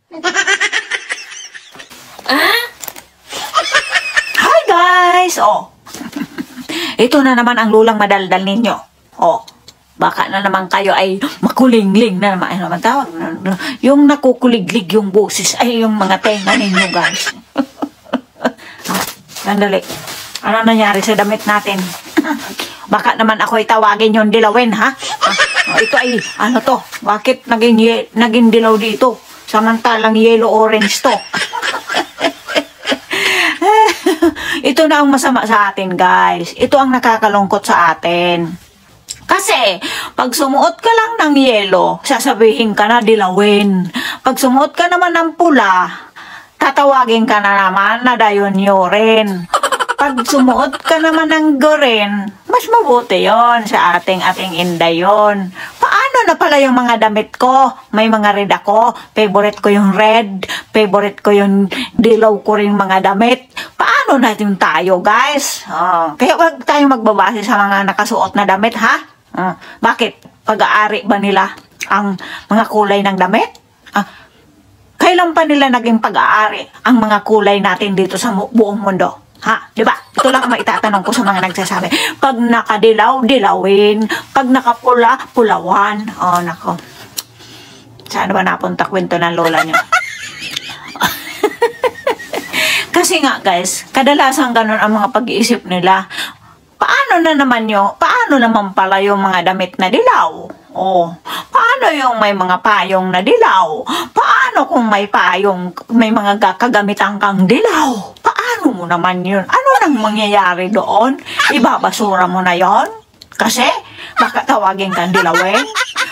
Hi guys! Oh. Ito na naman ang lulang madaldal ninyo. Oh. Baka na naman kayo ay makulingling na naman. Ano naman tawag? Yung nakukuliglig yung busis ay yung mga tenga ninyo guys. Sandali. Ano nangyari sa damit natin? Baka naman ako ay tawagin yung dilawin, ha? Ito ay, ano to? Bakit naging dilaw dito? Samantalang yellow-orange to. Ito na ang masama sa atin, guys. Ito ang nakakalungkot sa atin. Kasi, pag sumuot ka lang ng yellow, sasabihin ka na dilawin. Pag sumuot ka naman ng pula, tatawagin ka na naman na dayonyorin. Pag sumuot ka naman ng green, mas mabuti yon sa ating inday yon. Paano na pala yung mga damit ko? May mga red ako. Favorite ko yung red. Favorite ko yung dilaw ko rin mga damit. Paano natin tayo, guys? Kaya wag tayo magbabase sa mga nakasuot na damit, ha? Bakit? Pag-aari ba nila ang mga kulay ng damit? Kailan pa nila naging pag-aari ang mga kulay natin dito sa buong mundo? Ha? Diba? Ito lang ang maitatanong ko sa mga nagsasabi. Pag nakadilaw, dilawin. Pag nakapula, pulawan. Oh, nako. Saan ba napunta kwento ng lola nyo? Kasi nga guys, kadalasan ganun ang mga pag-iisip nila. Paano naman pala yung mga damit na dilaw? Oh, paano yung may mga payong na dilaw? Paano kung may mga kagamitan kang dilaw? Paano mo naman yun? Ano nang mangyayari doon? Ibabasura mo na yon? Kasi, baka tawagin kang dilawin?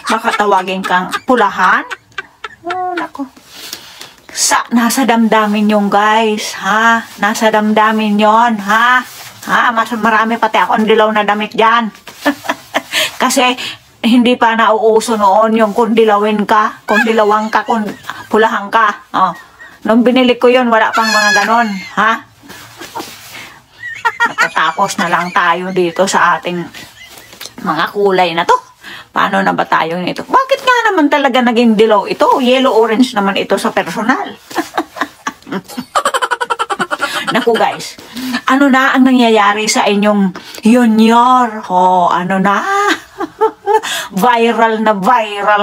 Baka tawagin kang pulahan? Oh, naku. Nasa damdamin yung guys, ha? Nasa damdamin yon, ha? Mas marami pati ako ang dilaw na damit dyan. Kasi, hindi pa nauuso noon yung kung dilawin ka, kung dilawang ka, kung pulahan ka. Oh. Nung binili ko yun, wala pang mga ganon, ha? Natatapos na lang tayo dito sa ating mga kulay na to. Paano na ba tayo nito? Bakit nga naman talaga naging dilaw ito? Yellow-orange naman ito sa personal. Naku guys, ano na ang nangyayari sa inyong junior? Ano na? Viral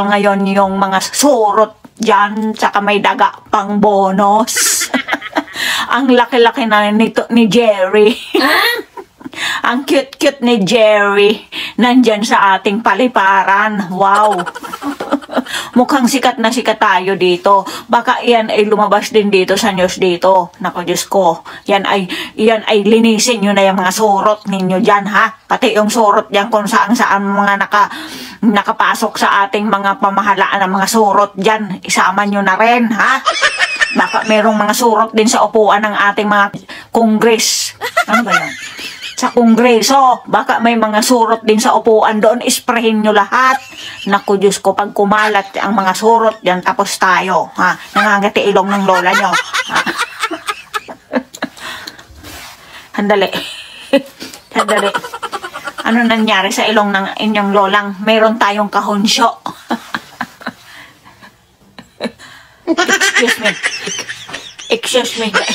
ngayon yung mga surot dyan, tsaka may daga pang bonus. Ang laki-laki na nito ni Jerry. Ang cute-cute ni Jerry nandyan sa ating paliparan. Wow! Mukhang sikat na sikat tayo dito. Baka iyan ay lumabas din dito sa news dito. Naku, Diyos ko. Yan ay linisin nyo na yung mga surot ninyo dyan, ha? Pati yung surot dyan kung saan-saan mga nakapasok sa ating mga pamahalaan ng mga surot dyan. Isama nyo na rin, ha? Baka merong mga surot din sa upuan ng ating mga kongres. Ano ba yan? Sa kongreso, baka may mga surot din sa upuan doon, isprayin nyo lahat. Naku, Diyos ko, pag kumalat ang mga surot dyan, tapos tayo, ha? Nangangati ilong ng lola nyo. Handali. Handali. Ano nangyari sa ilong ng inyong lolang? Meron tayong kahonsyo. Excuse me. Excuse me, guys.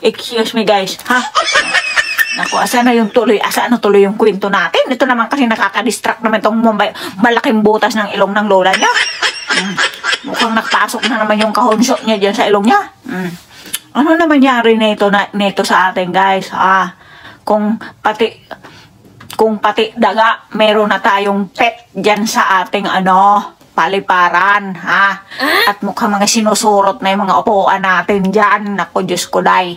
Excuse me, guys. Ha? Naku, asa na tuloy yung kwento natin? Ito naman kasi nakaka-distract naman itong malaking butas ng ilong ng lola niya. Mukhang nakapasok na naman yung kahonsyo niya dyan sa ilong niya. Ano naman nangyari nito sa atin, guys? Kung pati daga, meron na tayong pet dyan sa ating paliparan, ha? At mukhang mga sinusurot na yung mga upuan natin dyan. Naku, Diyos ko, day.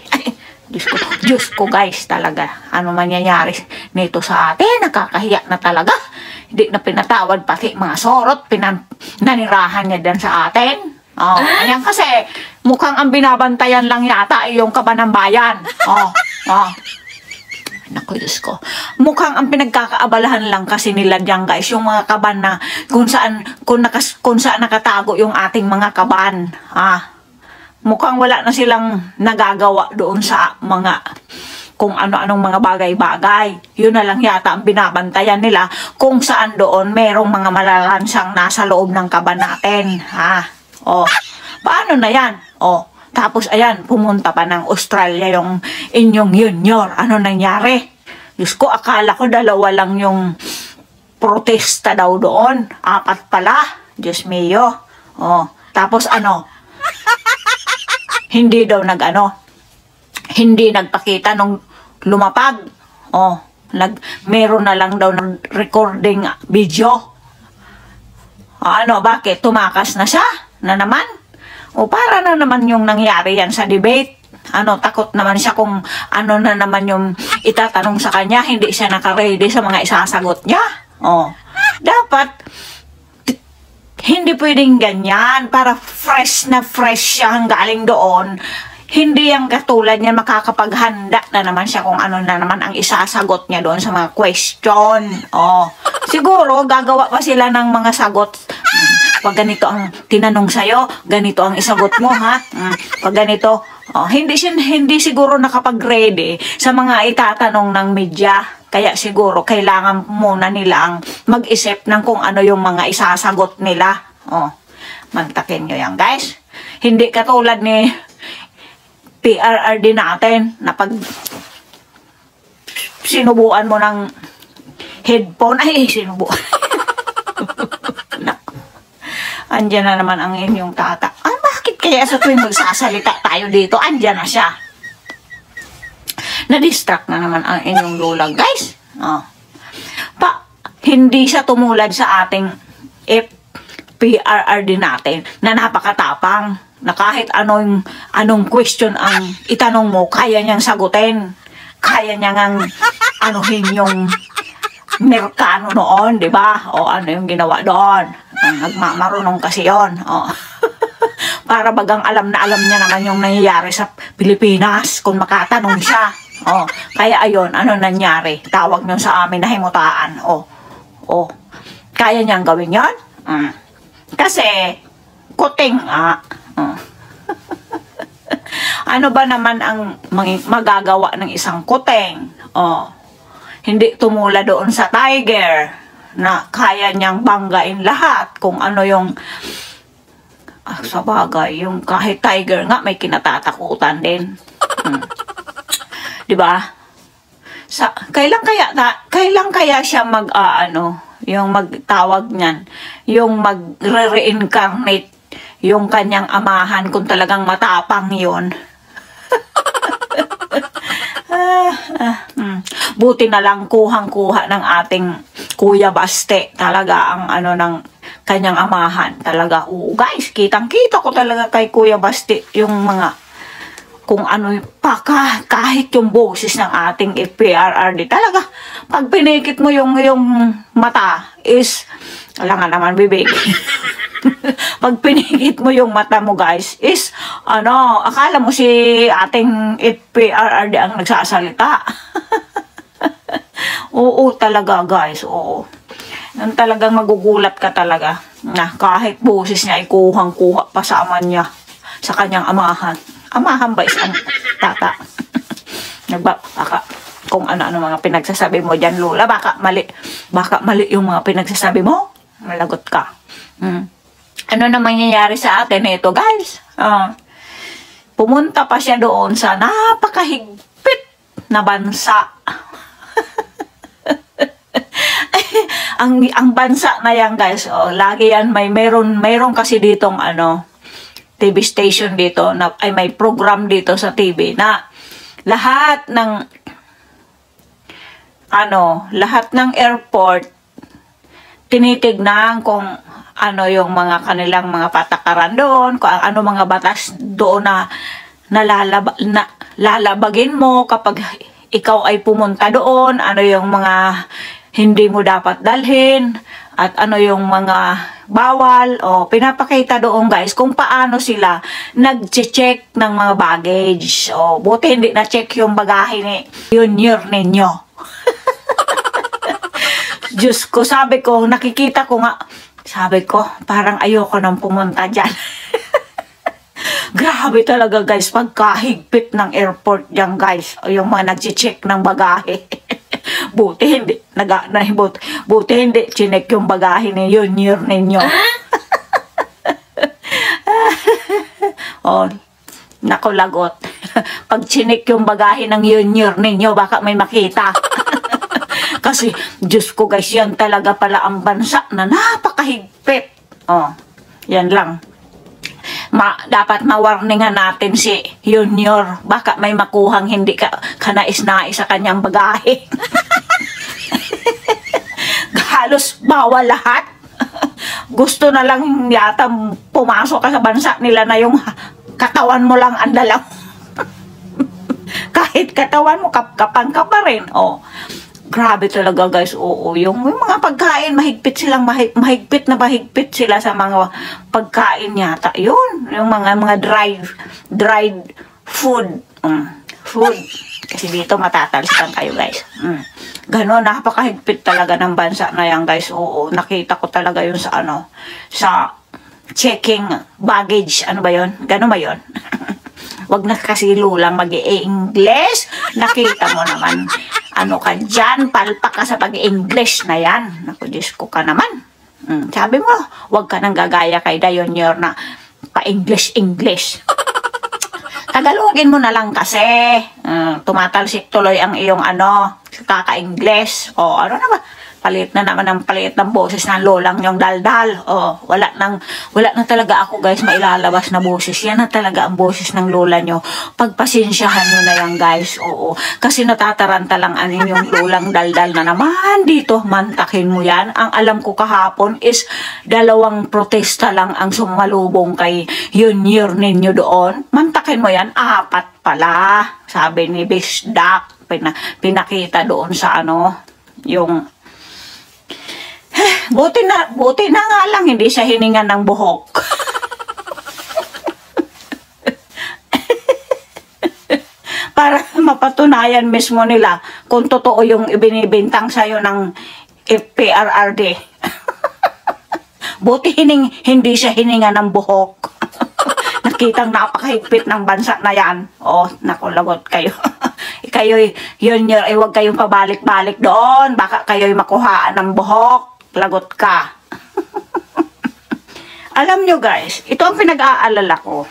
Diyos ko, guys, talaga. Ano mangyayari nito sa atin? Nakakahiya na talaga. Hindi na pinatawad pati mga sorot. Nanirahan niya dyan sa atin. Ayan kasi, mukhang ang binabantayan lang yata ay yung kaban ng bayan. Naku, Diyos ko. Mukhang ang pinagkakaabalahan lang kasi nila dyan, guys, yung mga kaban na kung saan nakatago yung ating mga kaban. Mukhang wala na silang nagagawa doon sa mga kung ano-anong mga bagay-bagay. Yun na lang yata ang binabantayan nila kung saan doon merong mga malalansang nasa loob ng kaban natin. Paano na yan? O, tapos ayan, pumunta pa ng Australia yung inyong junior. Ano nangyari? Diyos ko, akala ko 2 lang yung protesta daw doon. 4 pala. Diyos mio. O, tapos ano? Hindi daw hindi nagpakita nung lumapag. O, meron na lang daw ng recording video. Ano, bakit? Tumakas na siya? Na naman? O para na naman yung nangyari yan sa debate. Ano, takot naman siya kung ano na naman yung itatanong sa kanya. Hindi siya naka-ready sa mga isasagot niya. O, dapat hindi pwedeng ganyan. Para fresh na fresh siya galing doon. Hindi yung katulad niya makakapaghanda na naman siya kung ano na naman ang isasagot niya doon sa mga question. O, siguro gagawa pa sila ng mga sagot. Pag ganito ang tinanong sa'yo, ganito ang isagot mo, ha? Pag ganito, hindi siguro nakapag-ready sa mga itatanong ng media. Kaya siguro kailangan muna nilang mag-isip ng kung ano yung mga isasagot nila. Mantakin nyo yan, guys. Hindi katulad ni PRRD natin na pag sinubuan mo ng headphone, sinubuan. Andyan na naman ang inyong tata. Bakit kaya sa tuwing magsasalita tayo dito, andyan na siya. Na-distract na naman ang inyong lola, guys. Hindi siya tumulad sa ating PRRD natin na napakatapang. Na kahit anong question ang itanong mo, kaya niyang sagutin. Kaya niyang anuhin yung Merkano noon, di ba? O ano yung ginawa doon? Nagmamarunong kasi yun. Para bagang alam na alam niya naman yung nangyayari sa Pilipinas kung makatanong siya. Kaya ayun, ano nangyari? Tawag niyo sa amin na himutaan. Kaya niyang gawin yun? Kasi, kuting ano ba naman ang magagawa ng isang kuting? Hindi tumula doon sa tiger na kaya niyang banggain lahat kung ano yung sa bagay, yung kahit tiger nga may kinatatakutan din. Di ba? Kailan kaya siya yung magtawag niyan, yung magre-reincarnate yung kanyang amahan kung talagang matapang yun. Buti na lang kuhang-kuha ng ating Kuya Baste talaga ang ng kanyang amahan. Talaga, guys, kitang-kita ko talaga kay Kuya Baste yung mga kung ano kahit yung boses ng ating PRRD. Talaga, pag pinikit mo yung mata is, wala nga naman bibig. Pag pinikit mo yung mata mo, guys, is, akala mo si ating PRRD ang nagsasalita. Oo talaga, guys, oo. Nang talagang magugulat ka talaga na kahit boses niya ay kuhang-kuha pa sa ama niya, sa kanyang amahan. Amahan ba isang tata? Baka kung ano-ano mga pinagsasabi mo dyan, Lola, baka mali yung mga pinagsasabi mo. Malagot ka. Ano na mangyayari sa atin ito, guys? Pumunta pa siya doon sa napakahigpit na bansa. ang bansa na yan, guys, lagi yan meron kasi ditong TV station dito na may program dito sa TV na lahat ng airport tinitignan kung ano yung mga kanilang mga patakaran doon, kung ano mga batas doon na lalabagin mo kapag ikaw ay pumunta doon, ano yung mga hindi mo dapat dalhin, at ano yung mga bawal. Pinapakita doon, guys, kung paano sila nag-check ng mga baggage. Buti hindi na-check yung bagahe ni junior ninyo. Diyos ko, sabi ko, nakikita ko nga, sabi ko, parang ayoko nang pumunta dyan. Grabe talaga, guys, pagkahigpit ng airport dyan, guys. Yung mga nag-check ng bagahe. Buti hindi chinek yung bagahe ni junior ninyo. Oh, naku lagot. Pag chinik yung bagahe ng junior ninyo, baka may makita. Kasi, Diyos ko guys, yan talaga pala ang bansa na napakahigpit. Oh, yan lang. Dapat ma-warningan natin si Junior. Baka may makuhang hindi ka nais-nais sa kanyang bagahe. Halos bawal lahat. Gusto na lang yata pumasok ka sa bansa nila na yung katawan mo lang ang dalaw. Kahit katawan mo, kapang ka pa rin. Oh. Grabe talaga guys, oo. Yung mga pagkain, mahigpit sila sa mga pagkain yata. Yun, yung mga dried food. Food. Kasi dito matatalsikan kayo guys. Ganon, napakahigpit talaga ng bansa na yan guys. Oo, nakita ko talaga yun sa sa checking baggage. Ano ba yun? Ganon ba yun? Wag na kasi lulang mag-i-English. Nakita mo naman. Ano ka dyan? Palpak ka sa pag-i-English na yan. Naku, Diyos ko ka naman. Sabi mo, wag ka nang gagaya kay Junior na pa-English. Tagalogin mo na lang kasi. Tumatalsik tuloy ang iyong kaka-English. O, ano na ba? Palit na naman ng palit ng boses ng lolang yung daldal. O, wala na talaga ako guys mailalabas na boses. Yan na talaga ang boses ng lola nyo. Pagpasensyahan nyo na yan guys. Oo, kasi natataranta lang yung lolang daldal na naman dito. Mantakin mo yan. Ang alam ko kahapon is 2 protesta lang ang sumalubong kay Junior ninyo doon. Mantakin mo yan. 4 pala. Sabi ni Bisdak. Pinakita doon sa yung buti na nga lang hindi siya hininga ng buhok. Para mapatunayan mismo nila kung totoo yung ibinibintang sa'yo ng FPRRD. Buti hindi siya hininga ng buhok. Nakitang napakahigpit ng bansa na yan. Oh, nakulagot kayo. Kayo'y Junior, huwag kayong pabalik-balik doon. Baka kayo'y makuhaan ng buhok. Lagot ka. Alam nyo guys, ito ang pinag-aalala ko.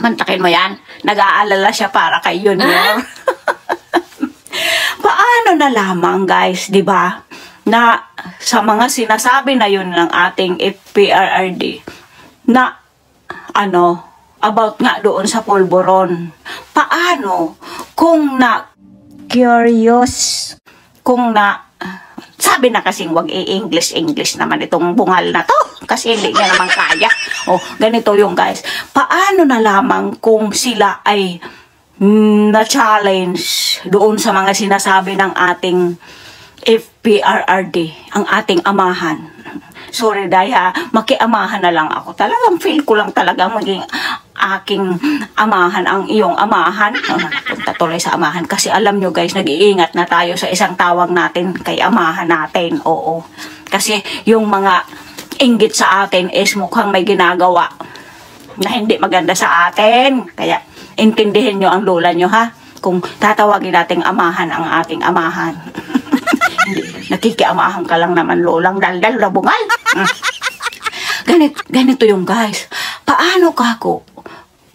Mantakin mo yan. Nag-aalala siya para kay Junior. Paano na lamang guys, di ba? Na sa mga sinasabi na yun ng ating FPRRD na about nga doon sa Polvoron. Paano kung curious, sabi na kasing wag i-English naman itong bungal na to kasi hindi niya naman kaya. O, ganito yung guys. Paano na lamang kung sila ay na-challenge doon sa mga sinasabi ng ating FPRRD, ang ating amahan. Sorry Daya, makiamahan na lang ako. Talagang feel ko lang talaga maging aking amahan, ang iyong amahan. Punta tuloy sa amahan. Kasi alam nyo guys, nag-iingat na tayo sa isang tawag natin kay amahan natin. Oo. Kasi yung mga inggit sa atin is mukhang may ginagawa na hindi maganda sa atin. Kaya intindihin nyo ang lola nyo ha. Kung tatawagin nating amahan ang ating amahan. Nakikiamahan ka lang naman lolang daldal na bungal. Ganito yung guys. Paano kako?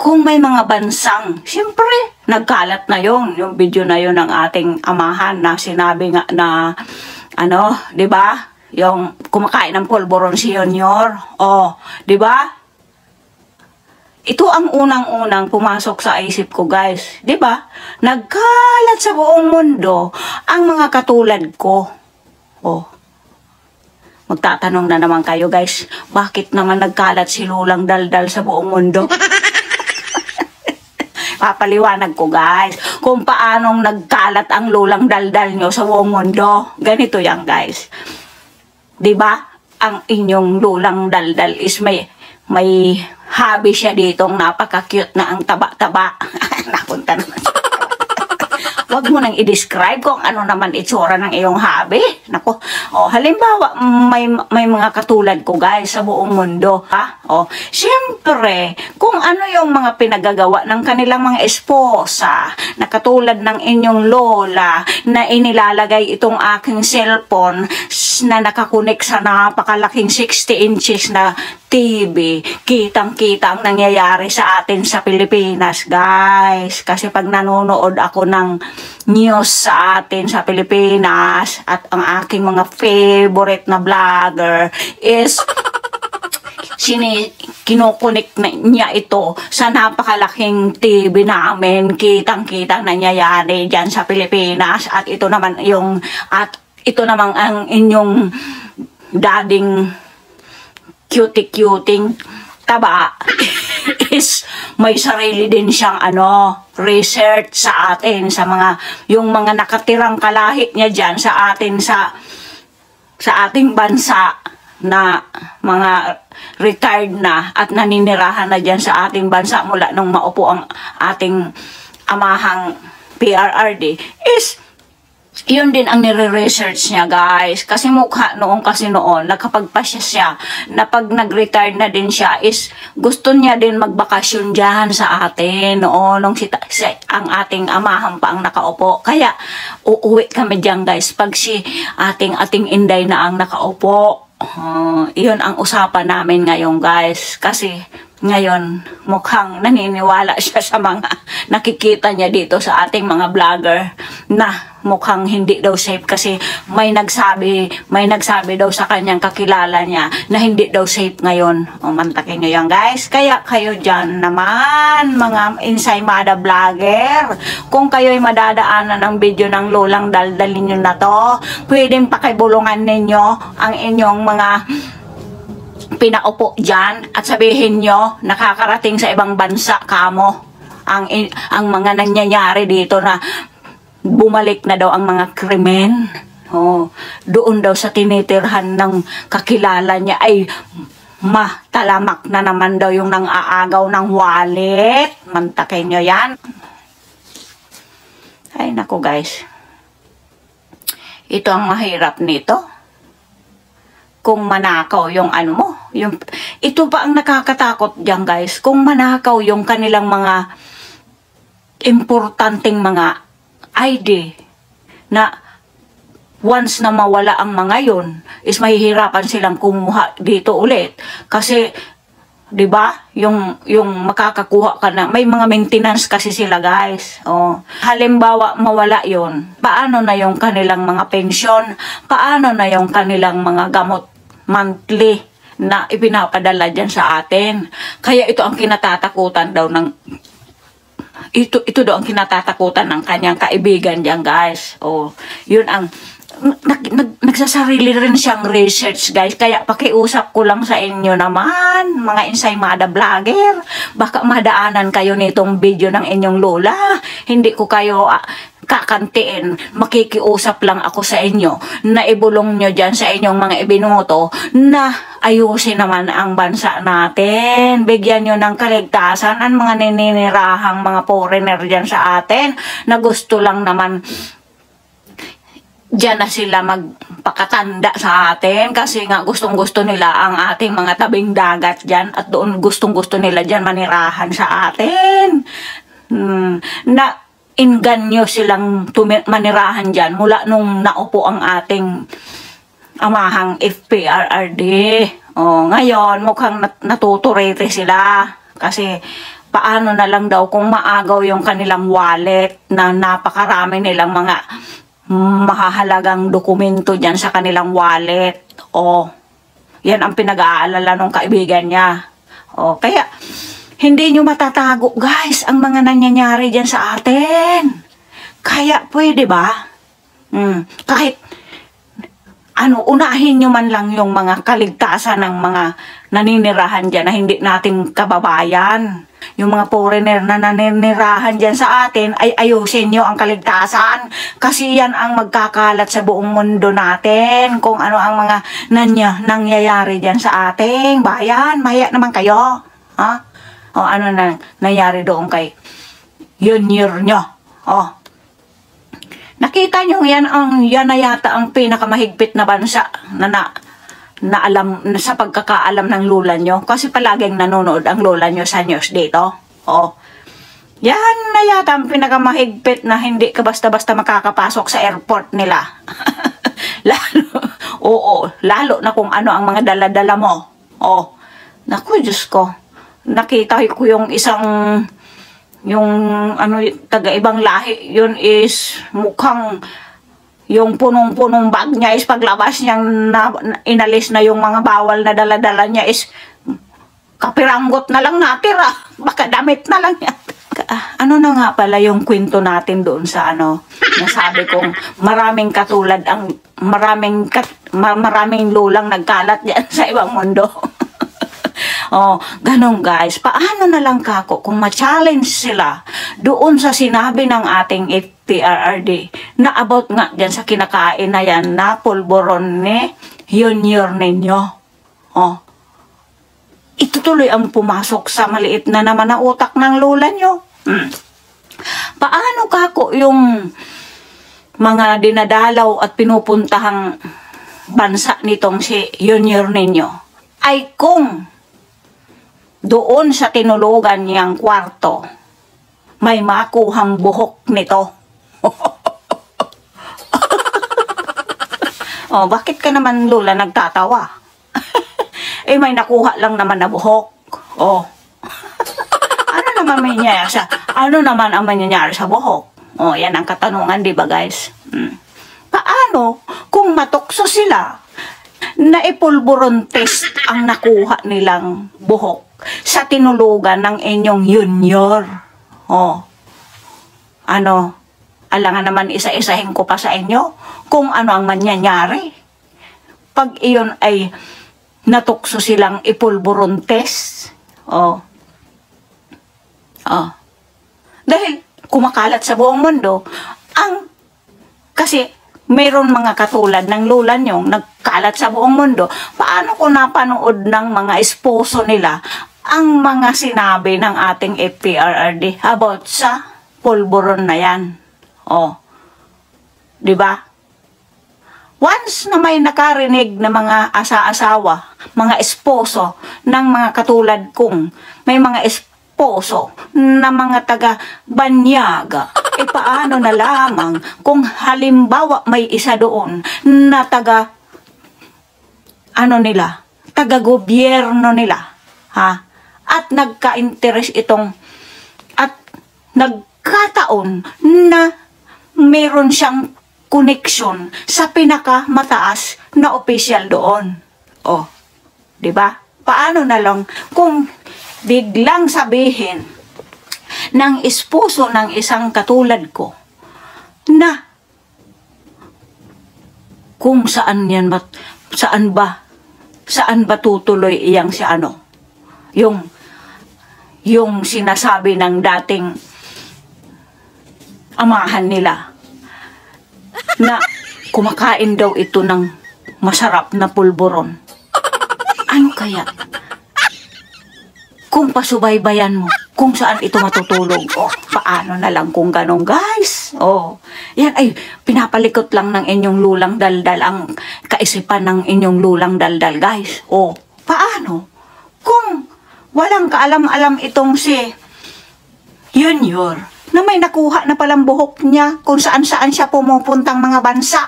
Kung may mga bansang, siyempre, nagkalat na yung video na yun ng ating amahan na sinabi nga na, di ba? Yung kumakain ng Polvoron si Junior. Oh, di ba? Ito ang unang-unang pumasok sa isip ko guys. Di ba? Nagkalat sa buong mundo ang mga katulad ko. Oh. Magtatanong na naman kayo guys, bakit naman nagkalat si Lulang Daldal sa buong mundo? Papaliwanag ko guys, kung paanong nagkalat ang Lulang Daldal nyo sa buong mundo. Ganito yan guys. Diba? Ang inyong Lulang Daldal is may hobby siya ditong napaka-cute na ang taba-taba. Napunta naman. Wag mo nang i-describe kung ano naman itsura ng iyong hobby. Nako, halimbawa, may mga katulad ko guys sa buong mundo. Ha? Siyempre, kung ano yung mga pinagagawa ng kanilang mga esposa, na katulad ng inyong lola, na inilalagay itong aking cellphone na nakakunik sa napakalaking 60 inches na TV, kitang-kita ang nangyayari sa atin sa Pilipinas, guys. Kasi pag nanonood ako ng news sa atin sa Pilipinas at ang aking mga favorite na vlogger is kinukunik na niya ito sa napakalaking TV namin, kitang-kita nangyayari dyan sa Pilipinas at ito naman ang inyong dading cutie-cuting taba is may sarili din siyang research sa atin sa yung mga nakatirang kalahit niya dyan sa atin sa ating bansa na mga retired na at naninirahan na dyan sa ating bansa mula nung maupo ang ating amahang PRRD is yun din ang nire-research niya, guys. Kasi mukha noon nakapagpasya siya na pag nag-retire na din siya is gusto niya din magbakasyon dyan sa atin noon nung ang ating amahan pa ang nakaupo. Kaya uuwi kami dyan, guys, pag si ating Inday na ang nakaupo. Iyon ang usapan namin ngayon, guys. Kasi ngayon, mukhang naniniwala siya sa mga nakikita niya dito sa ating mga vlogger na mukhang hindi daw safe kasi may nagsabi daw sa kanyang kakilala niya na hindi daw safe ngayon. Mantakin nyo yan, guys. Kaya kayo dyan naman, mga insaymada vlogger, kung kayo'y madadaanan ng video ng lolang daldalin nyo na to, pwedeng pakibulungan ninyo ang inyong mga pinaupo dyan at sabihin nyo nakakarating sa ibang bansa kamo ang mga nangyayari dito na bumalik na daw ang mga krimen. Doon daw sa tinitirhan ng kakilala niya ay matalamak na naman daw yung nang-aagaw ng wallet. Mantakay nyo yan. Ay naku, guys, ito ang mahirap nito. Kung manakaw yung ito pa ang nakakatakot dyan, guys. Kung manakaw yung kanilang mga importanteng mga ID na once na mawala ang mga yun, is mahihirapan silang kumuha dito ulit. Kasi, di ba, yung makakakuha ka na, may mga maintenance kasi sila, guys. Halimbawa, mawala yun. Paano na yung kanilang mga pensyon? Paano na yung kanilang mga gamot monthly na ipinapadala dyan sa atin? Kaya ito ang kinatatakutan daw ng ito daw ang kinatatakutan ng kanyang kaibigan dyan, guys. Yun ang nagsasarili rin siyang research, guys. Kaya pakiusap ko lang sa inyo naman, mga insaymada vlogger, baka madaanan kayo nitong video ng inyong lola. Hindi ko kayo kakantiin, makikiusap lang ako sa inyo na ibulong nyo dyan sa inyong mga ibinuto na ayusin naman ang bansa natin. Bigyan nyo ng kaligtasan ang mga nininirahang mga foreigner dyan sa atin na gusto lang naman dyan na sila magpakatanda sa atin kasi nga gustong-gusto nila ang ating mga tabing dagat dyan at doon gustong-gusto nila dyan manirahan sa atin. Na inganyo silang manirahan dyan mula nung naupo ang ating amahang FPRRD. Ngayon mukhang natuturete sila kasi paano na lang daw kung maagaw yung kanilang wallet na napakarami nilang mga mahahalagang dokumento dyan sa kanilang wallet. Yan ang pinag-aalala ng kaibigan niya. Kaya hindi nyo matatago, guys, ang mga nangyayari dyan sa atin. Kaya pwede ba? Kahit unahin nyo man lang yung mga kaligtasan ng mga naninirahan dyan na hindi natin kababayan. Yung mga foreigner na naninirahan dyan sa atin ay ayusin nyo ang kaligtasan. Kasi yan ang magkakalat sa buong mundo natin. Kung ano ang mga nangyayari dyan sa ating bayan. Maya naman kayo. Ano na nangyari doon kay Yunir nyo. Nakita nyo yan na yata ang pinakamahigpit na bansa na alam, sa pagkakaalam ng lola nyo. Kasi palaging nanonood ang lola nyo sa news dito. Oh. Yan na yata ang pinakamahigpit na hindi ka basta-basta makakapasok sa airport nila. Lalo na kung ano ang mga dala-dala mo. Oh. Naku, Diyos ko. Nakita ko yung isang taga-ibang lahi, yun is mukhang yung punong-punong bag niya is paglabas niyang inalis na yung mga bawal na dala-dala niya is kapiranggot na lang natira. Baka damit na lang yan. Ano na nga pala yung kwento natin doon sa nasabi kong maraming katulad maraming lulang nagkalat diyan sa ibang mundo. Oh, ganun guys. Paano na lang kako kung ma-challenge sila doon sa sinabi ng ating FPRRD na about nga dyan sa kinakain na yan na pulboron ni Junior ninyo. Oh. Ito tuloy ang pumasok sa maliit na naman na utak ng lola nyo. Paano kako yung mga dinadalaw at pinupuntahang bansa nitong si Junior ninyo ay kung doon sa tinulugan niyang kwarto, may makuhang buhok nito. Oh, bakit ka naman, Lola, nagtatawa? May nakuha lang naman na buhok. Oh. Ano naman ang mangyayari sa buhok? Oh, yan ang katanungan, di ba, guys? Paano kung matukso sila na ipulburon test ang nakuha nilang buhok sa tinulugan ng inyong Junior? Oh. Alangan naman isa-isahin ko pa sa inyo kung ano ang mangyayari. Pag iyon ay natukso silang ipulburon test. Oh. Oh. Dahil kumakalat sa buong mundo, kasi mayroon mga katulad ng lola nyong nagkalat sa buong mundo. Paano kung napanood ng mga esposo nila ang mga sinabi ng ating FPRRD about sa pulburon na yan? Oh. Diba? Once na may nakarinig na mga asa-asawa, mga esposo ng mga katulad kong, may mga esposo na mga taga-banyaga, paano na lamang kung halimbawa may isa doon na taga-gobyerno nila, ha? At nagka-interes at nagkataon na meron siyang connection sa pinakamataas na opisyal doon. Oh, 'di ba? Paano na lang kung biglang sabihin ng esposo ng isang katulad ko na kung saan ba tutuloy iyang si yung sinasabi ng dating amahan nila na kumakain daw ito ng masarap na pulburon. Ano kaya? Kung pasubaybayan mo, kung saan ito matutulog, paano na lang kung ganun, guys? Yan ay pinapalikot lang ng inyong lulang daldal, ang kaisipan ng inyong lulang daldal, guys. Paano? Kung walang kaalam-alam itong si Junior, na may nakuha na palang buhok niya kung saan-saan siya pumupuntang mga bansa.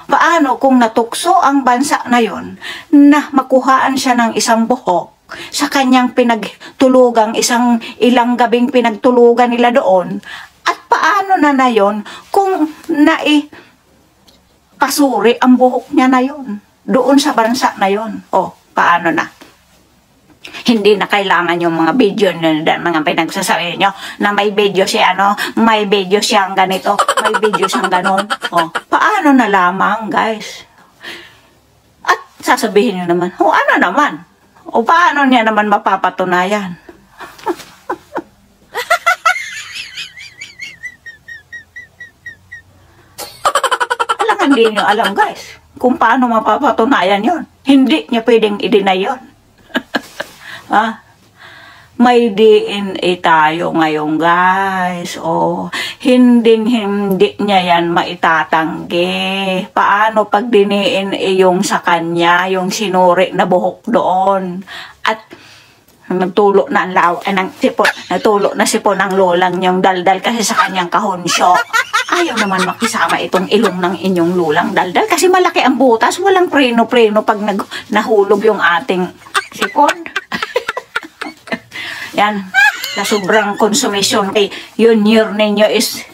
Paano kung natukso ang bansa na yon na makuhaan siya ng isang buhok sa kanyang pinagtulugang ilang gabing pinagtulugan nila doon? At paano na yon kung pasuri ang buhok niya na yon doon sa bansa na yon? Paano na? Hindi na kailangan yung mga video mga pinagsasabi nyo na may video siya may video siyang ganito, may video siyang ganon. Paano na lamang, guys? At sasabihin nyo naman, ano naman? Paano niya naman mapapatunayan? Hindi nyo alam, guys, kung paano mapapatunayan yon. Hindi niya pwedeng i-deny yon. may DNA tayo ngayon, guys. Oh, hindi niya yan maitatanggi. Paano pag DNA yung sa kanya, yung sinuri na buhok doon? At nagtulo na ang sipon, nagtulo na sipon ang lolang niyang daldal kasi sa kanyang kahonsyo. Ayaw naman makisama itong ilong ng inyong lulang daldal kasi malaki ang butas, walang preno-preno pag nahulog yung ating sipon. Yan, na sobrang konsumisyon kay yun year ninyo is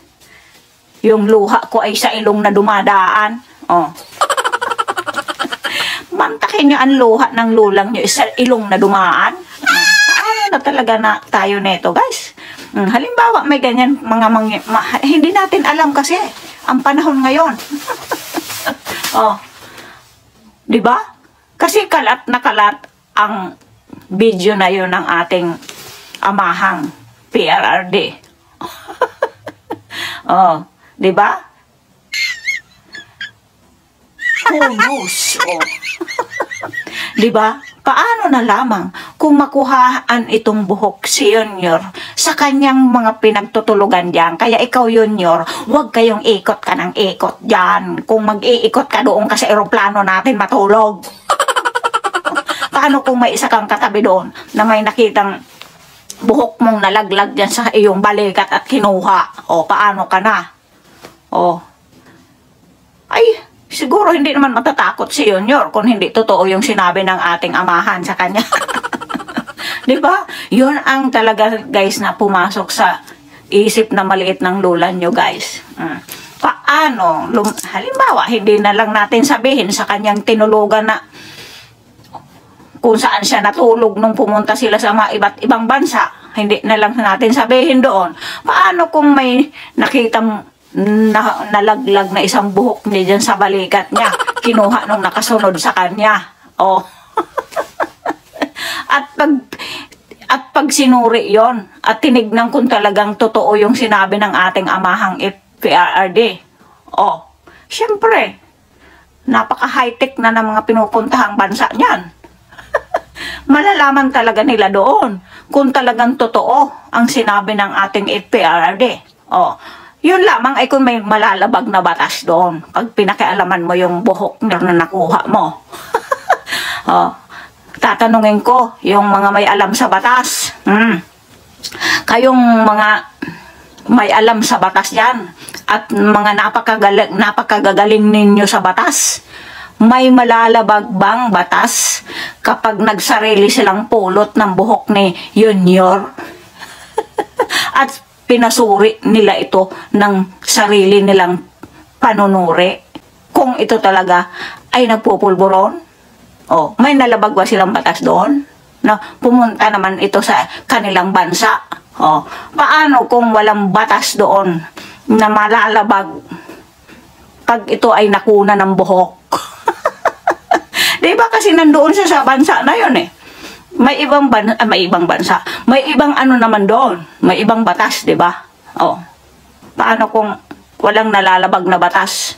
yung luha ko ay sa ilong na dumadaan. Oh. Mantakin nyo ang luha ng lulang nyo is sa ilong na dumaan. Na talaga na tayo neto, guys. Halimbawa, may ganyan hindi natin alam kasi ang panahon ngayon. Oh. 'Di ba? Kasi kalat na kalat ang video na 'yon ng ating amahang PRRD. Oh, 'di ba? Who knows? Oh. 'Di ba? Paano na lamang kung makuhaan itong buhok si Junior sa kanyang mga pinagtutulugan diyan? Kaya ikaw, Junior, huwag kayong ikot ka ng ikot diyan. Kung mag-iikot ka doon kasi eroplano natin matulog. Paano kung may isa kang katabi doon na may nakitang buhok mong nalaglag diyan sa iyong balikat at kinuha? O, paano ka na? O, ay, siguro hindi naman matatakot si Junior kung hindi totoo yung sinabi ng ating amahan sa kanya. Diba? Yun ang talaga, guys, na pumasok sa isip na maliit ng lola nyo, guys. Paano? Halimbawa, hindi na lang natin sabihin sa kanyang tinulugan na kung saan siya natulog nung pumunta sila sa mga iba't ibang bansa. Hindi na lang natin sabihin doon. Paano kung may nakitang nalaglag na isang buhok niya dyan sa balikat niya, kinuha nung nakasunod sa kanya? Oh. at pag sinuri yon at tinignan kung talagang totoo yung sinabi ng ating amahang PRRD, oh, syempre napaka high-tech na ng mga pinupuntahang bansa niyan. Malalaman talaga nila doon kung talagang totoo ang sinabi ng ating PRRD. Oh, yun lamang ay kung may malalabag na batas doon. Pag pinakialaman mo yung buhok na nakuha mo. Oh, tatanungin ko yung mga may alam sa batas. Kayong mga may alam sa batas yan at mga napakagagaling ninyo sa batas. May malalabag bang batas kapag nagsarili silang pulot ng buhok ni Junior? At pinasuri nila ito ng sarili nilang panunuri. Kung ito talaga ay nagpupulburon, oh, may nalabag ba silang batas doon? Na pumunta naman ito sa kanilang bansa. Oh, paano kung walang batas doon na malalabag pag ito ay nakuna ng buhok? Diba kasi nandoon siya sa bansa na yun eh. May ibang bansa, may ibang ano naman doon, may ibang batas, 'di ba? Oh. Paano kung walang nalalabag na batas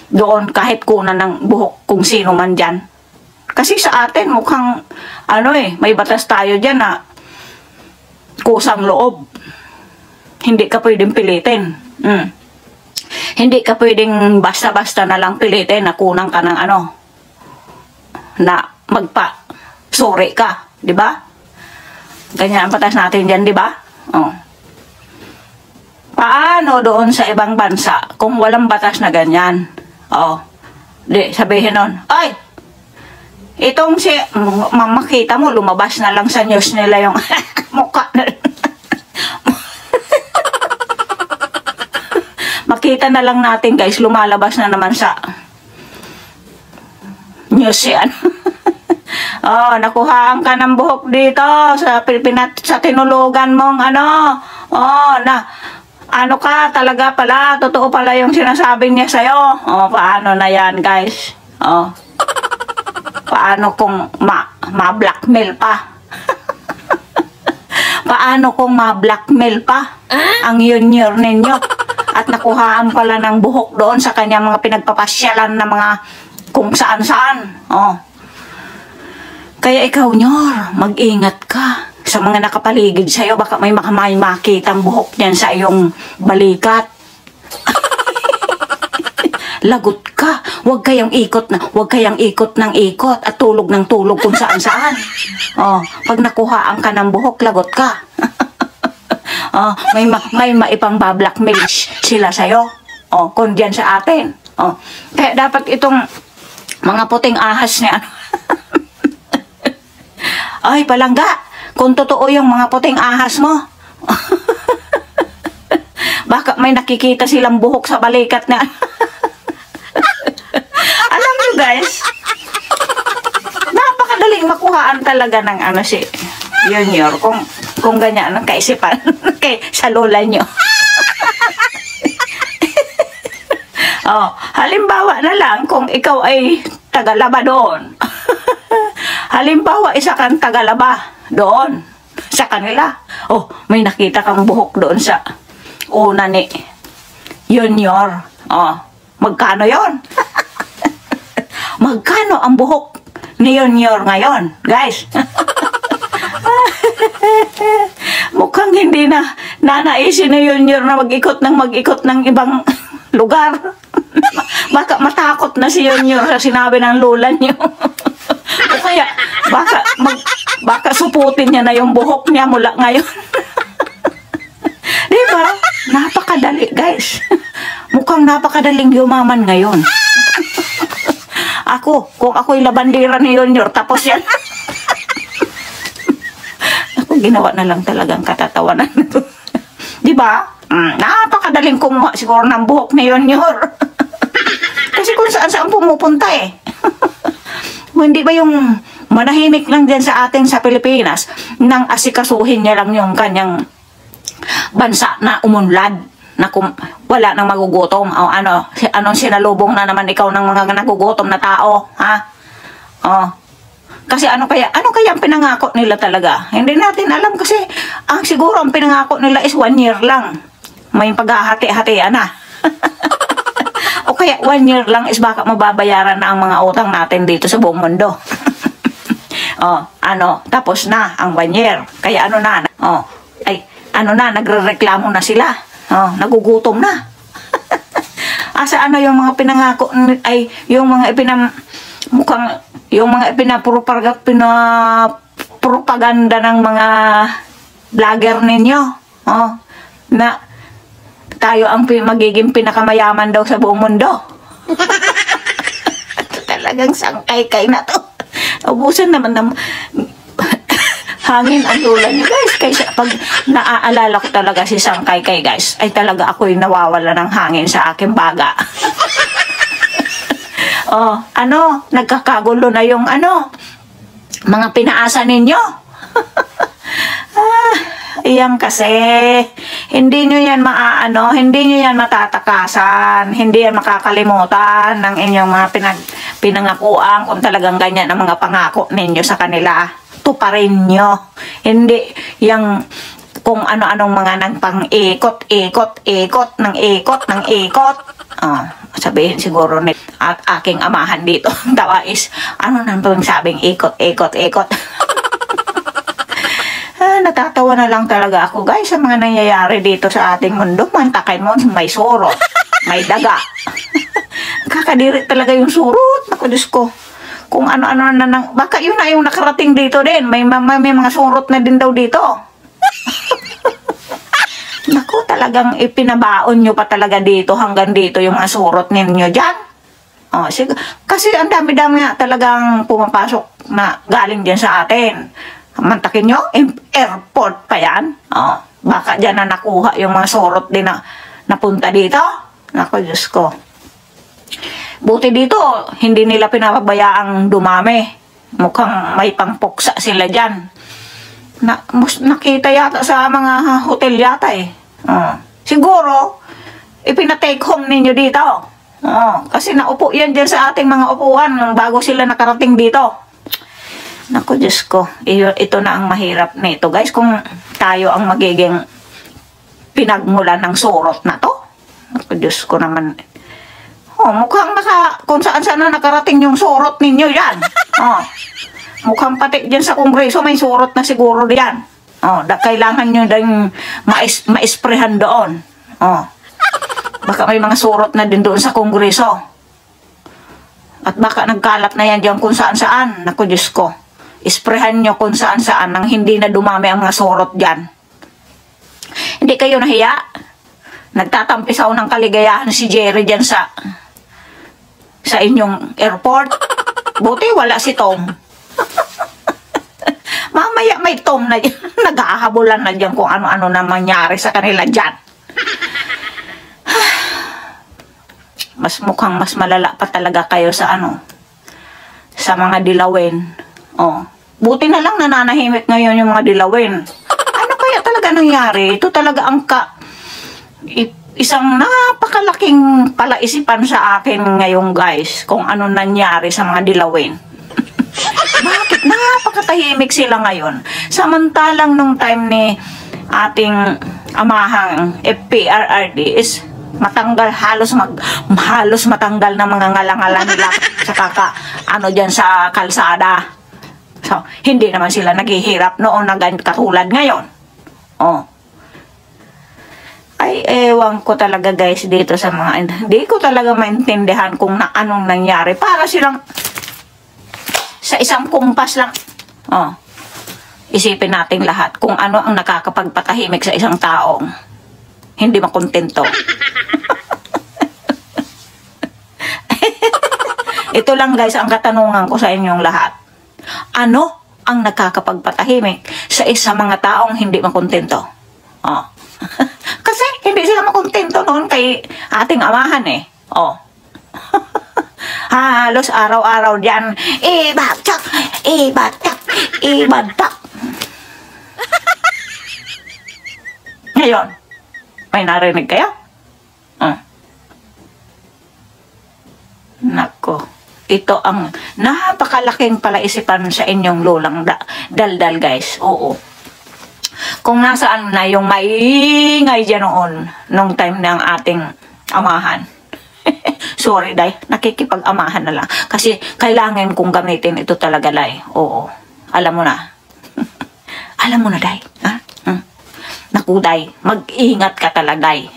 doon kahit kunan ng buhok kung sino man diyan? Kasi sa atin mukhang may batas tayo diyan na kusang loob. Hindi ka pwedeng pilitin. Hindi ka pwedeng basta-basta na lang pilitin na kunang ka ng na sorry ka. Diba? Ganyan ang batas natin dyan, diba? Oh. Paano doon sa ibang bansa kung walang batas na ganyan? Oh. Di, sabihin nun, ay! Itong makita mo, lumabas na lang sa news nila yung mukha na. Makita na lang natin, guys, lumalabas na naman sa news yan. Oh, nakuhaan ka ng buhok dito sa tinulugan mong Oh, ka talaga pala, totoo pala yung sinasabi niya sa'yo. Oh, paano na yan, guys? Oh. Paano kung ma-blackmail pa? Paano kung ma-blackmail pa ang Junior ninyo? At nakuhaan pala ng buhok doon sa kanyang mga pinagpapasyalan na mga kung saan-saan. Oh. Kaya ikaw, Nyor, mag-ingat ka sa mga nakapaligid sa'yo, baka may makitang buhok niyan sa iyong balikat. Lagot ka. Huwag kayang ikot ng ikot at tulog ng tulog kung saan saan. Oh, pag nakuhaan ka ng buhok, lagot ka. Oh, may maipang blackmail sila sa'yo. Oh, kung diyan sa atin. Oh, kaya dapat itong mga puting ahas niya. Ay, palangga, kung totoo yung mga puting ahas mo, baka may nakikita silang buhok sa balikat na. Alam nyo guys, napakadaling makuhaan talaga ng ano si Junior kung ganyan ang kaisipan sa lola nyo. Oh, halimbawa na lang kung ikaw ay tagalaba doon. Halimbawa, isa kang tagalaba doon sa kanila. Oh, may nakita kang buhok doon sa una ni Junior. Oh, magkano yon? Magkano ang buhok ni Junior ngayon, guys? Mukhang hindi na nanaisin ni Junior na mag-ikot ng ibang lugar. Baka matakot na si Junior sa sinabi ng lola niyo. O kaya, baka suputin niya na yung buhok niya mula ngayon. Diba? Napakadali, guys. Mukhang napakadaling yumaman ngayon. Kung ako'y labandera ni Junior, tapos yan. Ako, ginawa na lang talagang katatawanan. Diba? Napakadaling kumuha siguro ng buhok ni Junior. Kasi kung saan pumupunta eh. Hindi ba yung manahimik lang dyan sa atin sa Pilipinas nang asikasuhin niya lang yung kanyang bansa na umunlad na wala nang magugutom o anong sinalubong na naman ikaw ng mga nagugutom na tao, ha? Oh. Kasi ano kaya ang pinangako nila talaga? Hindi natin alam kasi siguro ang pinangako nila is 1 year lang. May paghahati-hatian na. O kaya 1 year lang is baka mababayaran na ang mga utang natin dito sa buong mundo. Tapos na ang 1 year. Kaya nagrereklamo na sila. Nagugutom na. Asa yung mga pinangako yung mga pinapropaganda ng mga vlogger ninyo. Na tayo ang magiging pinakamayaman daw sa buong mundo. Talagang sangkay-kay na to. Ubusan naman ng hangin ang lola niyo, guys. Kaysa pag naaalala ko talaga si Sangkay-kay, guys, ay talaga ako'y nawawala ng hangin sa aking baga. Nagkakagulo na yung mga pinaasa ninyo. Iyan kasi, hindi nyo yan hindi nyo yan matatakasan, hindi yan makakalimutan ng inyong mga pinangakuan kung talagang ganyan ang mga pangako ninyo sa kanila. Tuparin nyo. Hindi yung kung ano-anong mga nagpang-ikot ng ikot. Sabihin siguro at aking amahan dito. Tawa is, nang sabing ikot. Natatawa na lang talaga ako, guys, sa mga nangyayari dito sa ating mundo. Mantakay mo, may surot, may daga. Kakadiri talaga yung surot. Naku, Diyos ko. Kung ano-ano na baka yun na yung nakarating dito din. May mga surot na din daw dito. Naku, talagang ipinabaon nyo pa talaga dito hanggang dito yung mga surot ninyo dyan. Kasi ang dami-dami nga talagang pumapasok na galing dyan sa atin. Mantakin nyo, airport pa yan. Baka dyan na nakuha yung mga surot din na napunta dito. Naku, Diyos ko. Buti dito, hindi nila pinapabayaang dumami. Mukhang may pangpuksa sila dyan. Nakita yata sa mga hotel yata eh. Siguro, ipina-take home ninyo dito. Kasi naupo yan dyan sa ating mga upuan bago sila nakarating dito. Naku, Diyos ko. Ito na ang mahirap nito, guys. Kung tayo ang magiging pinagmulan ng surot na to. Naku, Diyos ko naman. Mukhang kung saan-saan na nakarating yung surot ninyo yan. Mukhang pati dyan sa Kongreso may surot na siguro diyan. Oh, kailangan nyo din maisprehan doon. Oh. Baka may mga surot na din doon sa kongreso. At baka nagkalat na yan dyan kung saan-saan. Naku, Diyos ko. Isprehan nyo kung saan-saan nang hindi na dumami ang mga surot dyan. Hindi kayo nahiya? Nagtatampisaw ng kaligayahan si Jerry dyan sa inyong airport. Buti wala si Tom. Mamaya may Tom na dyan. Naghahabulan na dyan kung ano-ano na mangyari sa kanila dyan. Mukhang mas malala pa talaga kayo sa sa mga dilawin. Oh. Buti na lang nananahimik ngayon yung mga dilawin. Ano kaya talaga nangyari? Ito talaga ang isang napakalaking palaisipan sa akin ngayon, guys, kung ano nangyari sa mga dilawin. Bakit napakatahimik sila ngayon? Samantalang nung time ni ating amahang FPRRD is matanggal, halos matanggal na mga ngalangala nila sa dyan sa kalsada. So, hindi naman sila naghihirap noon na katulad ngayon. Oh. Ay, ewan ko talaga, guys, dito sa mga, hindi ko talaga maintindihan kung anong nangyari. Para silang sa isang kumpas lang. Oh. Isipin natin lahat kung ano ang nakakapagpatahimik sa isang taong hindi makontento. Ito lang, guys, ang katanungan ko sa inyong lahat. Ano ang nakakapagpatahimik sa mga taong hindi makontento? Oh. Kasi hindi sila makontento noon kay ating amahan eh. Oh. Halos araw-araw diyan, ibatak, ibatak, ibatak. Ngayon, may narinig kayo? Nako, ito ang napakalaking palaisipan sa inyong lulang daldal, guys. Oo. Kung nasaan na yung maingay dyan noon, nung time ng ating amahan. Sorry, day. Nakikipag-amahan na lang. Kasi kailangan kong gamitin ito talaga, day. Oo. Alam mo na. Alam mo na, day. Ha? Naku, day. Mag-ingat ka talaga, day.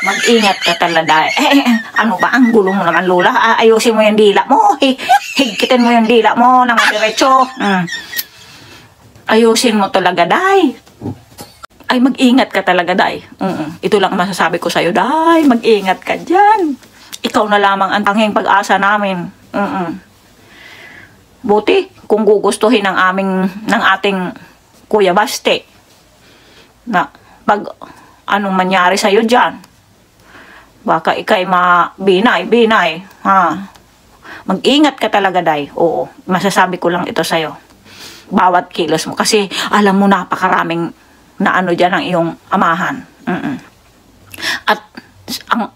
Mag-ingat ka talaga. Ano ba? Ang gulo mo naman, Lola. Ayusin mo yung dila mo. Higkitin mo yung dila mo ng madiretso. Ayusin mo talaga, day. Ay, mag-ingat ka talaga, day. Ito lang masasabi ko sa'yo, day. Mag-ingat ka dyan. Ikaw na lamang ang tanging pag-asa namin. Buti kung gugustuhin ng ating Kuya Baste na pag anong mangyari sa'yo dyan, baka ikay binay. Ha? Mag-ingat ka talaga, day. Oo, masasabi ko lang ito sa'yo. Bawat kilos mo. Kasi alam mo napakaraming na dyan ang iyong amahan. At ang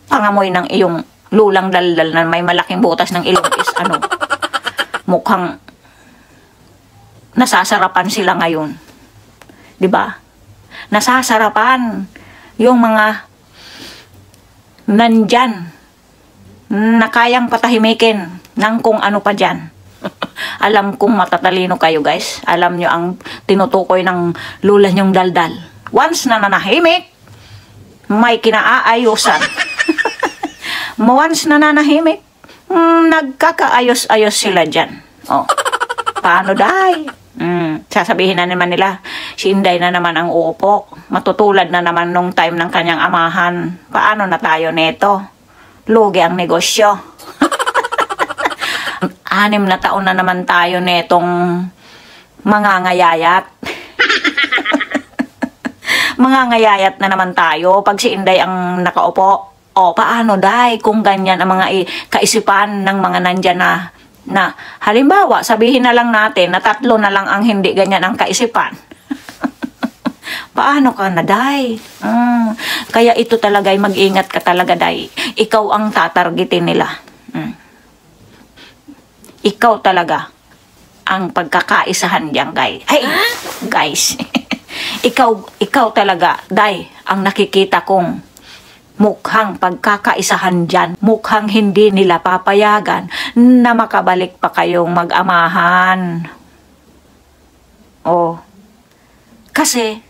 pangamoy ng iyong lulang daldal na may malaking butas ng ilong is mukhang nasasarapan sila ngayon. 'Di ba? Nasasarapan yung mga nandyan na kayang patahimikin ng kung ano pa dyan. Alam kong matatalino kayo, guys. Alam nyo ang tinutukoy ng lula nyong daldal. Once na nanahimik, may kinaayusan. Once na nanahimik, nagkakaayos-ayos sila dyan. Oh. Paano, day? Sasabihin na naman nila, si Inday na naman ang uupo. Matutulad na naman nung time ng kanyang amahan. Paano na tayo neto? Lugi ang negosyo. 6 na taon na naman tayo netong mangangayayat. Mangangayayat na naman tayo pag si Inday ang nakaupo. O, paano, day, kung ganyan ang mga kaisipan ng mga nandyan na halimbawa, sabihin na lang natin na 3 na lang ang hindi ganyan ang kaisipan. Paano ka na, day? Kaya ito talaga, mag-ingat ka talaga, day. Ikaw ang tatargetin nila. Ikaw talaga ang pagkakaisahan diyan, guys. Ay, guys. ikaw talaga, day, ang nakikita kong mukhang pagkakaisahan dyan. Mukhang hindi nila papayagan na makabalik pa kayong mag-amahan. Oh. Kasi,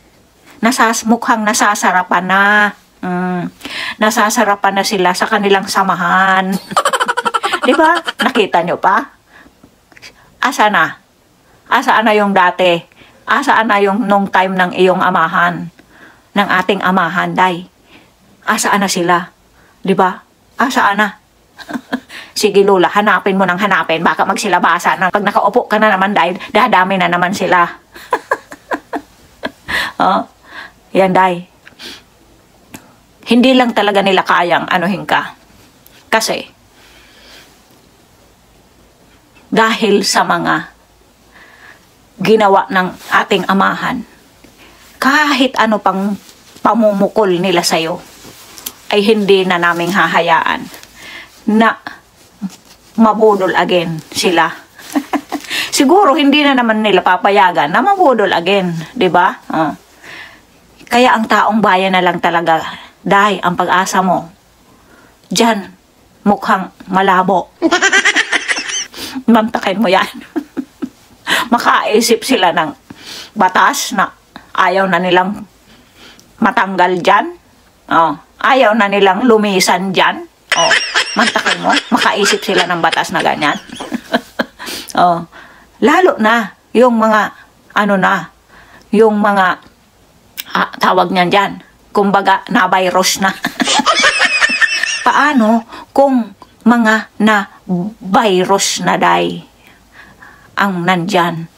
mukhang nasasarapan na. Nasasarapan na sila sa kanilang samahan. Di ba? Nakita nyo pa? Asa na? Asaan na yung dati? Asaan na yung nung time ng iyong amahan? Ng ating amahan, day? Asaan na sila? Di ba? Asaan na? Sige Lola, hanapin mo ng hanapin. Baka magsilabasa na. Pag nakaupo ka na naman, day, dadami na naman sila. Oh, yan, day. Hindi lang talaga nila kayang anuhin ka. Kasi, dahil sa mga ginawa ng ating amahan, kahit ano pang pamumukol nila sa'yo, ay hindi na naming hahayaan na mabudol again sila. Siguro, hindi na naman nila papayagan na mabudol again. Diba? Kaya ang taong bayan na lang talaga, day, ang pag-asa mo, dyan, mukhang malabo. Mantakin mo yan. Makaisip sila ng batas na ayaw na nilang matanggal dyan. Ayaw na nilang lumisan dyan. Mantakin mo, makaisip sila ng batas na ganyan. Lalo na, yung mga, yung mga, tawag niyan dyan, kumbaga, na-virus na. Paano kung mga na-virus na day ang nandyan?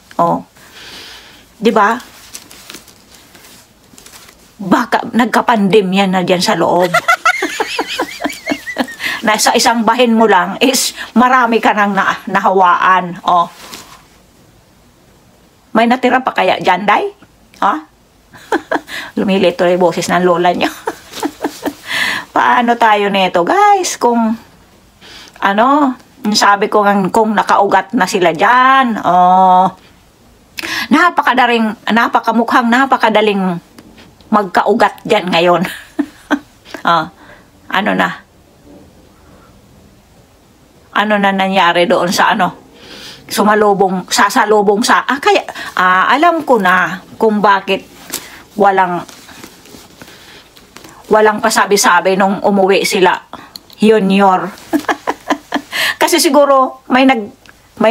Di ba? Baka nagkapandemya na dyan sa loob. Na sa isang bahin mo lang is marami ka nang nahawaan. May natira pa kaya dyan, day? Lumilito yung boses ng lola niyo. Paano tayo nito, guys? Kung, sabi ko kung nakaugat na sila dyan, napakamukhang napakadaling magkaugat dyan ngayon. Ano na nangyari doon sa sasalubong sa, alam ko na kung bakit walang pasabi-sabi nung umuwi sila, Junior. Kasi siguro may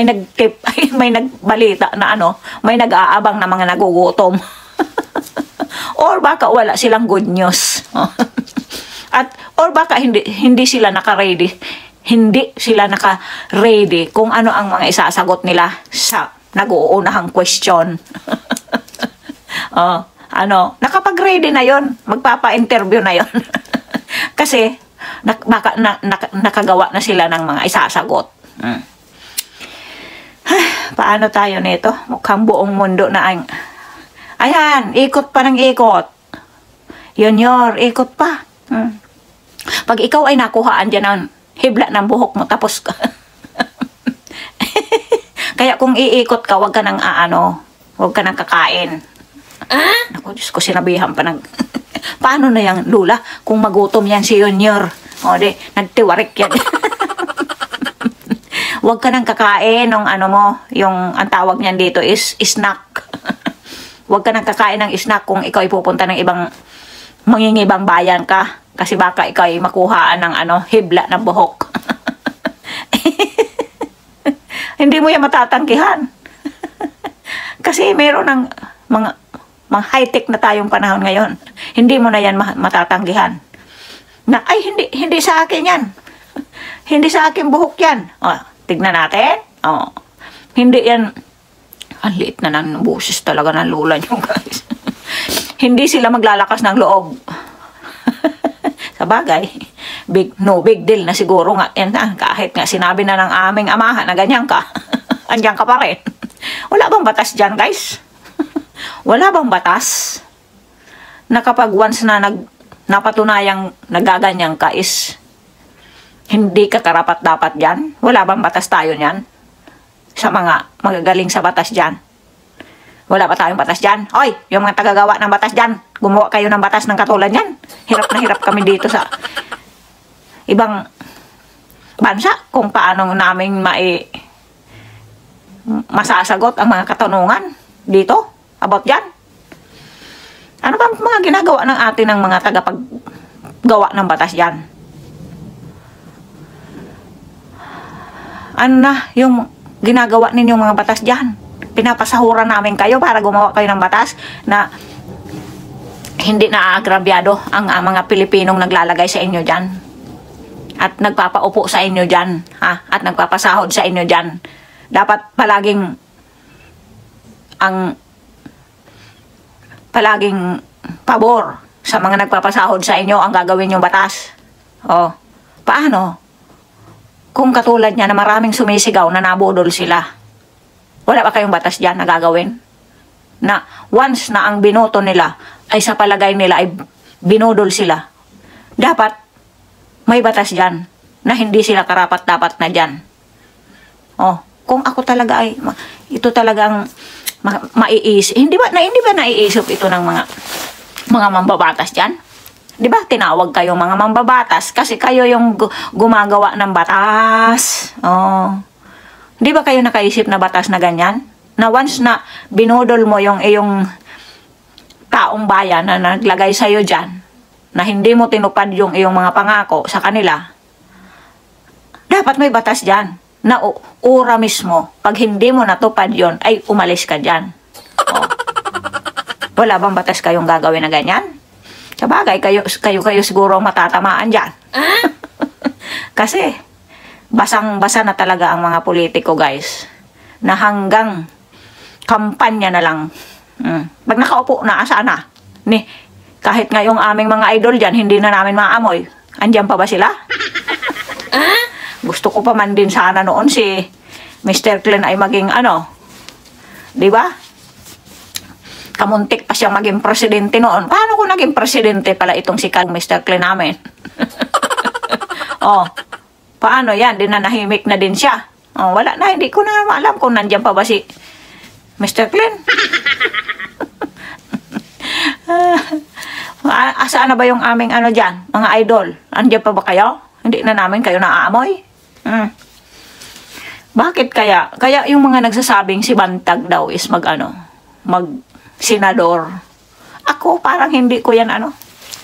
nagbalita na may nag-aabang na mga nagugutom. Or baka wala silang good news. Or baka hindi sila naka-ready. Hindi sila naka-ready kung ano ang mga isasagot nila sa nag-uunahang question. Nakapag-ready na yon, magpapa-interview na yon. Kasi baka nakagawa na sila ng mga isasagot. Paano tayo nito? Mukhang buong mundo na ang ayan, ikot pa ng ikot. Junior, ikot pa. Pag ikaw ay nakuhaan dyan ng hibla ng buhok mo, tapos ka. Kaya kung iikot ka, wag ka nang wag ka nang kakain. Naku, Diyos ko, sinabihan pa ng paano na yan, Lula? Kung magutom yan si Junior. Nagtiwarik yan. Wag ka nang kakain ng yung ang tawag niyan dito is snack. Wag ka nang kakain ng snack kung ikaw ay pupunta ng ibang mangingibang bayan ka. Kasi baka ikaw ay makuhaan ng hibla ng buhok. Hindi mo yan matatangkihan. Kasi meron ng mga high-tech na tayong panahon ngayon. Hindi mo na yan matatanggihan. Na, ay, hindi sa akin yan. Hindi sa akin buhok yan. Tignan natin. Hindi yan. Ang liit na ng boses talaga ng lula nyo, guys. Hindi sila maglalakas ng loob. Sa bagay, no big deal na siguro nga. Yan, kahit nga sinabi na ng aming amahan na ganyan ka. Andyan ka pa rin. Wala bang batas dyan, guys? Wala bang batas na kapag once na napatunayang nagaganyan ka is hindi ka karapat dapat dyan? Wala bang batas tayo nyan? Sa mga magagaling sa batas dyan? Wala ba tayong batas dyan? Oy, yung mga tagagawa ng batas dyan, gumawa kayo ng batas ng katulad yan. Hirap na hirap kami dito sa ibang bansa kung paano namin masasagot ang mga katanungan dito about dyan. Ano ba mga ginagawa ng atin ng mga tagapaggawa ng batas yan? Ano na yung ginagawa ninyong mga batas dyan? Pinapasahuran namin kayo para gumawa kayo ng batas na hindi na aagrabyado ang mga Pilipinong naglalagay sa inyo dyan. At nagpapaupo sa inyo dyan. Ha? At nagpapasahod sa inyo dyan. Dapat palaging pabor sa mga nagpapasahod sa inyo ang gagawin yung batas. O, paano? Kung katulad niya na maraming sumisigaw na nabudol sila, wala ba kayong batas dyan na gagawin? Na once na ang binoto nila ay sa palagay nila ay binudol sila, dapat may batas dyan na hindi sila karapat-dapat na dyan. Oh, kung ako talaga ay, ito talagang maiisip. Hindi ba naiisip ito ng mga mambabatas dyan? Di ba tinawag kayo mga mambabatas kasi kayo yung gumagawa ng batas. Oh. Di ba kayo nakaisip na batas na ganyan? Na once na binodol mo yung iyong taong bayan na naglagay sa'yo dyan, na hindi mo tinupad yung iyong mga pangako sa kanila, dapat may batas dyan na ura mismo. Pag hindi mo natupad yon ay umalis ka dyan. Oh. Wala bang batas kayong gagawin na ganyan? Sabagay, kayo siguro matatamaan dyan. Kasi, basang-basa na talaga ang mga politiko, guys. Na hanggang kampanya na lang. Pag nakaupo na, asa na? Kahit nga yung aming mga idol dyan, hindi na namin maamoy. Andyan pa ba sila? Gusto ko pa man din sana noon si Mr. Glenn ay maging di ba? Kamuntik pa siyang maging presidente noon. Paano kung naging presidente pala itong si Mr. Glenn namin? Oh, paano yan? Dinanahimik na din siya. Oh, wala na, hindi ko na alam kung nandiyan pa ba si Mr. Glenn. Asaan na ba yung aming dyan? Mga idol? Andiyan pa ba kayo? Hindi na namin kayo naaamoy? Bakit kaya? Kaya yung mga nagsasabing si Bantag daw is mag-senador. Ako parang hindi ko yan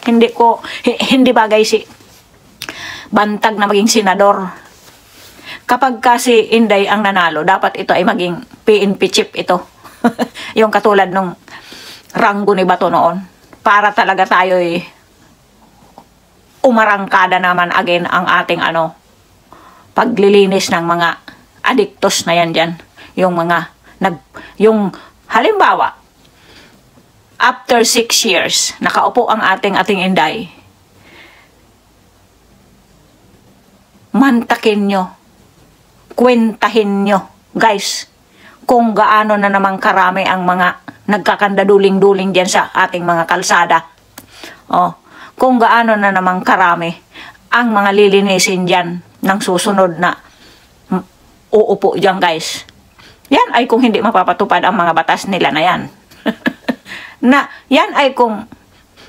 hindi bagay si Bantag na maging senador. Kapag kasi Inday ang nanalo, dapat ito ay maging PNP chief ito. Yung katulad nung Ranggo ni Bato noon. Para talaga tayo umarangkada naman again ang ating paglilinis ng mga adiktos na yan dyan. Yung halimbawa, after 6 years, nakaupo ang ating Inday, mantakin nyo, kwentahin nyo, guys, kung gaano na namang karami ang mga nagkakandaduling-duling dyan sa ating mga kalsada. Oh, kung gaano na namang karami ang mga lilinisin dyan ng susunod na uupo dyan, guys. Yan ay kung hindi mapapatupad ang mga batas nila na yan. Na yan ay kung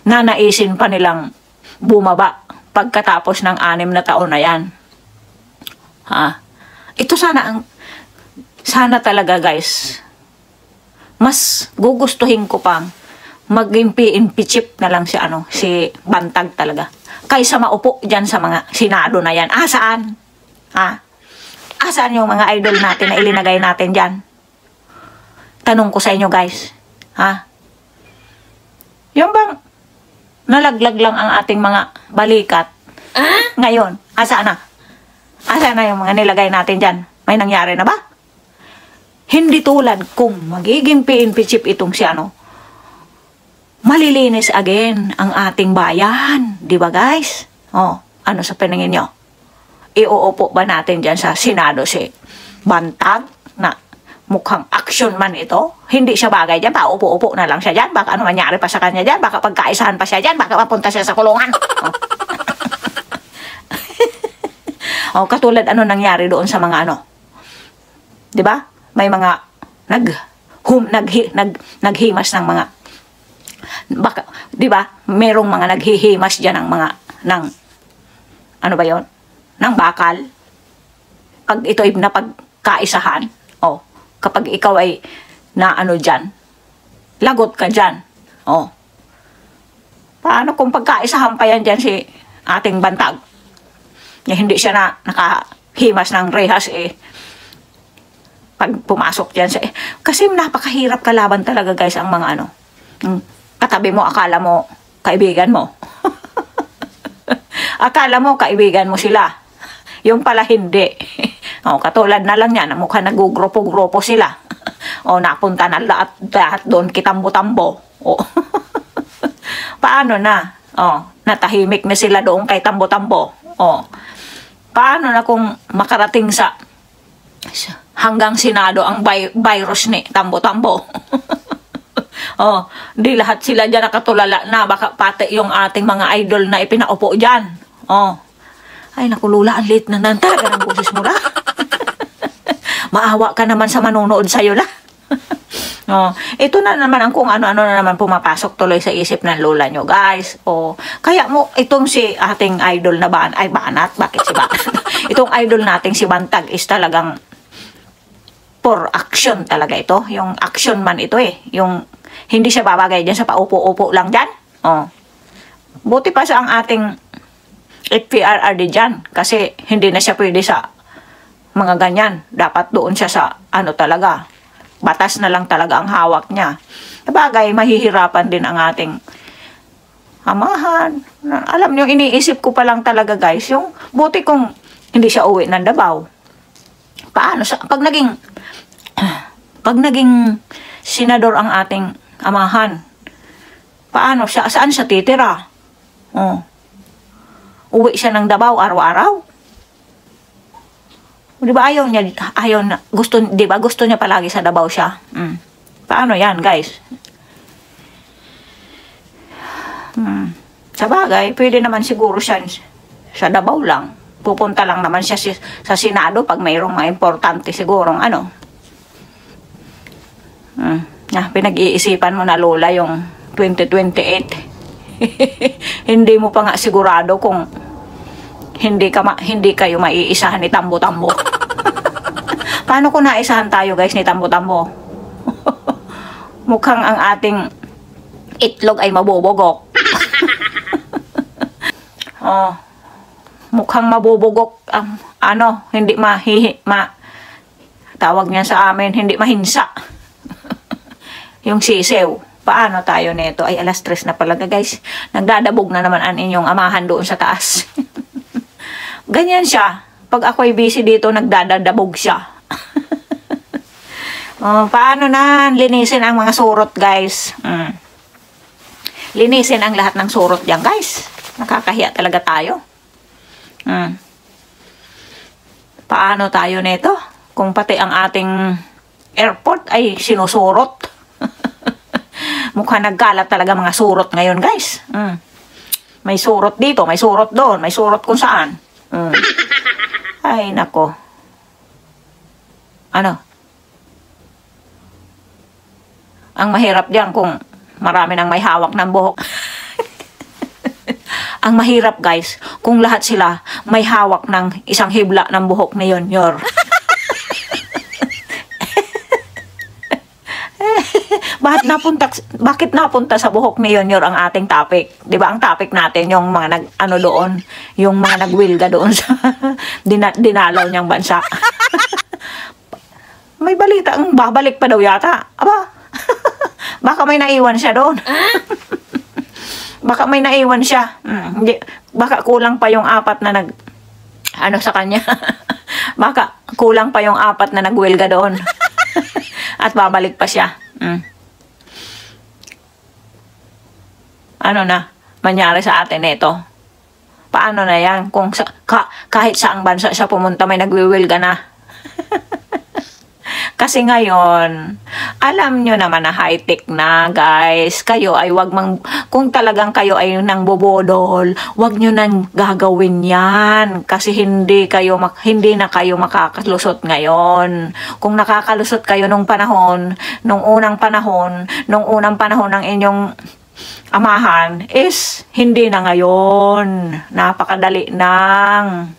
nanaisin pa nilang bumaba pagkatapos ng 6 na taon na yan. Ito sana talaga, guys, mas gugustuhin ko pang maging PNP chief na lang si Bantag talaga. Kaysa maupo dyan sa mga senado na yan. Saan? Saan yung mga idol natin na ilinagay natin dyan? Tanong ko sa inyo, guys. Yung bang nalaglag lang ang ating mga balikat ngayon? Saan na? Saan na yung mga nilagay natin dyan? May nangyari na ba? Hindi tulad kung magiging PNP chief itong si malilinis again ang ating bayan. Di ba, guys? Ano sa paningin nyo? Iuupo ba natin dyan sa Senado si Bantag na mukhang action man ito? Hindi siya bagay dyan. Paupo-upo na lang siya dyan. Baka ano mangyari pa sa kanya dyan. Baka pagkaisahan pa siya dyan. Baka mapunta siya sa kulungan. Katulad nangyari doon sa mga di ba? May mga naghimas ng mga baka, di ba? Merong mga naghihimas diyan ng ano ba 'yon? Ng bakal. Pag ito ay napagkaisahan, kapag ikaw ay na diyan, lagot ka diyan. Paano kung pagkaisahan pa yan dyan si ating bantag? Hindi siya na nakahimas ng rehas pag pumasok dyan siya. Kasi napakahirap kalaban talaga guys ang mga katabi mo, akala mo kaibigan mo. Akala mo kaibigan mo sila. Yung pala hindi. Katulad na lang yan, mukha nagugrupo-grupo sila. Napunta na lahat doon kitambo-tambo. Paano na? Natahimik na sila doon kay tambo-tambo. Paano na kung makarating sa hanggang Senado ang virus ni tambo-tambo? Di lahat sila dyan nakatulala na, baka pati yung ating mga idol na ipinaupo dyan. Ay naku Lula, ang lit na talaga ng boses mo na. Maawa ka naman sa manonood sa'yo na. Ito na naman ang kung ano-ano na naman pumapasok tuloy sa isip ng lola nyo guys. Kaya mo itong si ating idol na Banat, bakit si Banat? Itong idol nating si Bantag is talagang for action talaga ito. Yung action man ito yung hindi siya babagay dyan sa paupo-upo lang dyan. Buti pa sa ang ating FPRRD dyan kasi hindi na siya pwede sa mga ganyan. Dapat doon siya sa talaga. Batas na lang talaga ang hawak niya. Sabagay, mahihirapan din ang ating amahan. Alam niyo, iniisip ko pa lang talaga guys, yung buti kung hindi siya uwi ng Davao. Paano pag naging senador ang ating amahan, paano siya, saan siya titira? Uwi siya ng Davao araw-araw. Di ba ayaw niya, di ba gusto niya palagi sa Davao siya? Paano yan guys? Sa bagay, pwede naman siguro siya sa Davao lang. Pupunta lang naman siya sa Senado pag mayroong mga importante sigurong pinag-iisipan mo na Lola yung 2028. Hindi mo pa nga sigurado kung hindi kayo maiisahan ni Tambo-Tambo. Paano kung naisahan tayo guys ni Tambo-Tambo? Mukhang ang ating itlog ay mabubugok. Mukhang mabubugok hindi tawag niya sa amin, hindi mahinsa. Yung sisew. Paano tayo nito? Ay, alas 3 na pala guys. Nagdadabog na naman ang inyong amahan doon sa taas. Ganyan siya. Pag ako'y busy dito, nagdadabog siya. Paano na? Linisin ang mga surot, guys. Linisin ang lahat ng surot dyan, guys. Nakakahiya talaga tayo. Paano tayo nito? Kung pati ang ating airport ay sinusurot. Mukhang nagkalat talaga mga surot ngayon, guys. May surot dito, may surot doon, may surot kung saan. Ay, nako. Ang mahirap diyan kung marami nang may hawak ng buhok. Ang mahirap, guys, kung lahat sila may hawak ng isang hibla ng buhok na yun, Bakit napunta sa buhok ni Junior ang ating topic? 'Di ba ang topic natin yung mga doon, yung mga nagwilga doon sa dinalaw niyang bansa. May balita ang babalik pa daw yata. Aba. Baka may naiwan siya doon. Baka may naiwan siya. Baka kulang pa yung 4 na sa kanya. Baka kulang pa yung 4 na nagwilga doon. At babalik pa siya. Ano na mangyari sa atin ito? Paano na yan? Kung kahit saang bansa siya pumunta, may nagwiwilga na. Kasi ngayon, alam nyo naman na high-tech na, guys. Kayo ay kung talagang kayo ay nang bobodol, wag nyo nang gagawin yan. Kasi hindi na kayo makakalusot ngayon. Kung nakakalusot kayo nung unang panahon ng inyong amahan, is hindi na ngayon. Napakadali nang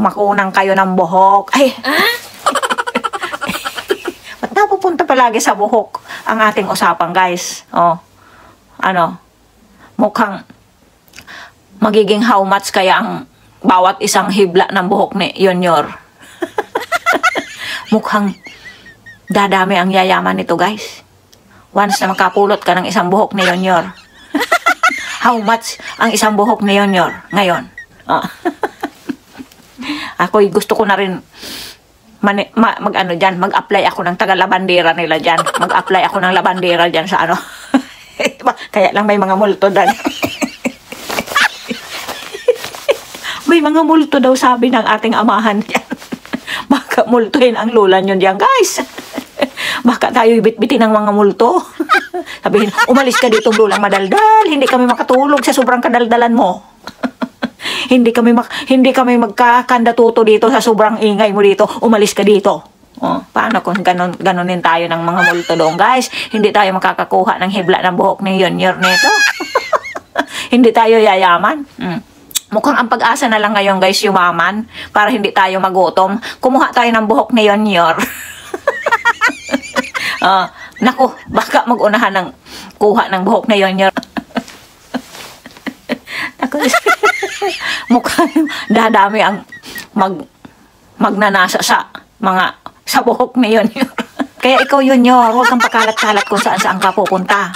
makunang kayo ng buhok. Ay! Napupunta palagi sa buhok ang ating usapan, guys. Mukhang magiging how much kaya ang bawat isang hibla ng buhok ni Yonyor. Mukhang dadami ang yayaman nito, guys. Once na makapulot ka ng isang buhok ni Yonyor. How much ang isang buhok ni Yonyor ngayon? Ako'y gusto ko na rin mag-apply ako ng taga-labandera nila dyan. Mag-apply ako ng labandera dyan sa ano. Kaya lang may mga multo dyan. May mga multo daw sabi ng ating amahan dyan. Baka multuhin ang lola nyo dyan, guys. Baka tayo ibit-bitin ng mga multo. Sabihin, umalis ka dito, lulang madaldal. Hindi kami makatulog sa sobrang kadaldalan mo. Hindi kami magkakandatuto dito sa sobrang ingay mo dito. Umalis ka dito. Paano kung ganunin tayo ng mga multo doon, guys? Hindi tayo makakakuha ng hibla ng buhok ni Yonyor nito. Hindi tayo yayaman. Mukhang ang pag-asa na lang ngayon, guys, yumaman para hindi tayo magutom. Kumuha tayo ng buhok ni Yonyor. Naku, baka mag-unahan ng kuha ng buhok ni Yonyor. Naku, mukhang dadami ang magnanasa sa buhok ni Yonyor. Kaya ikaw, Yonyor, huwag kang pakalat-kalat kung saan ka pupunta.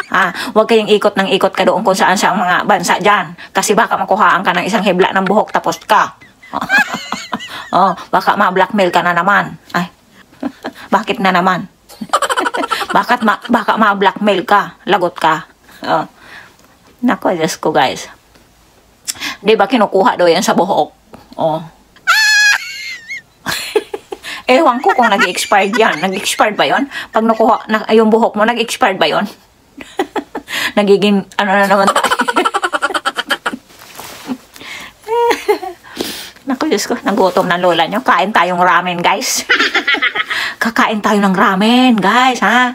Huwag kayong ikot ng ikot ka doon kung saan sa mga bansa dyan. Kasi baka makuhaan ka ng isang hibla ng buhok tapos ka. Baka ma-blackmail ka na naman. Ay, bakit na naman? Baka ma-blackmail ka. Lagot ka. Naku, Diyos ko, guys. Di ba kinukuha daw yan sa buhok? Ewan ko kung nag-expired yan. Nag-expired ba yun? Pag nakuha yung buhok mo, nag-expired ba yun? Nagiging, ano na naman tayo. Naku, Diyos ko, nagutom na lola nyo. Kain tayong ramen, guys. Kakain tayo ng ramen, guys, ha?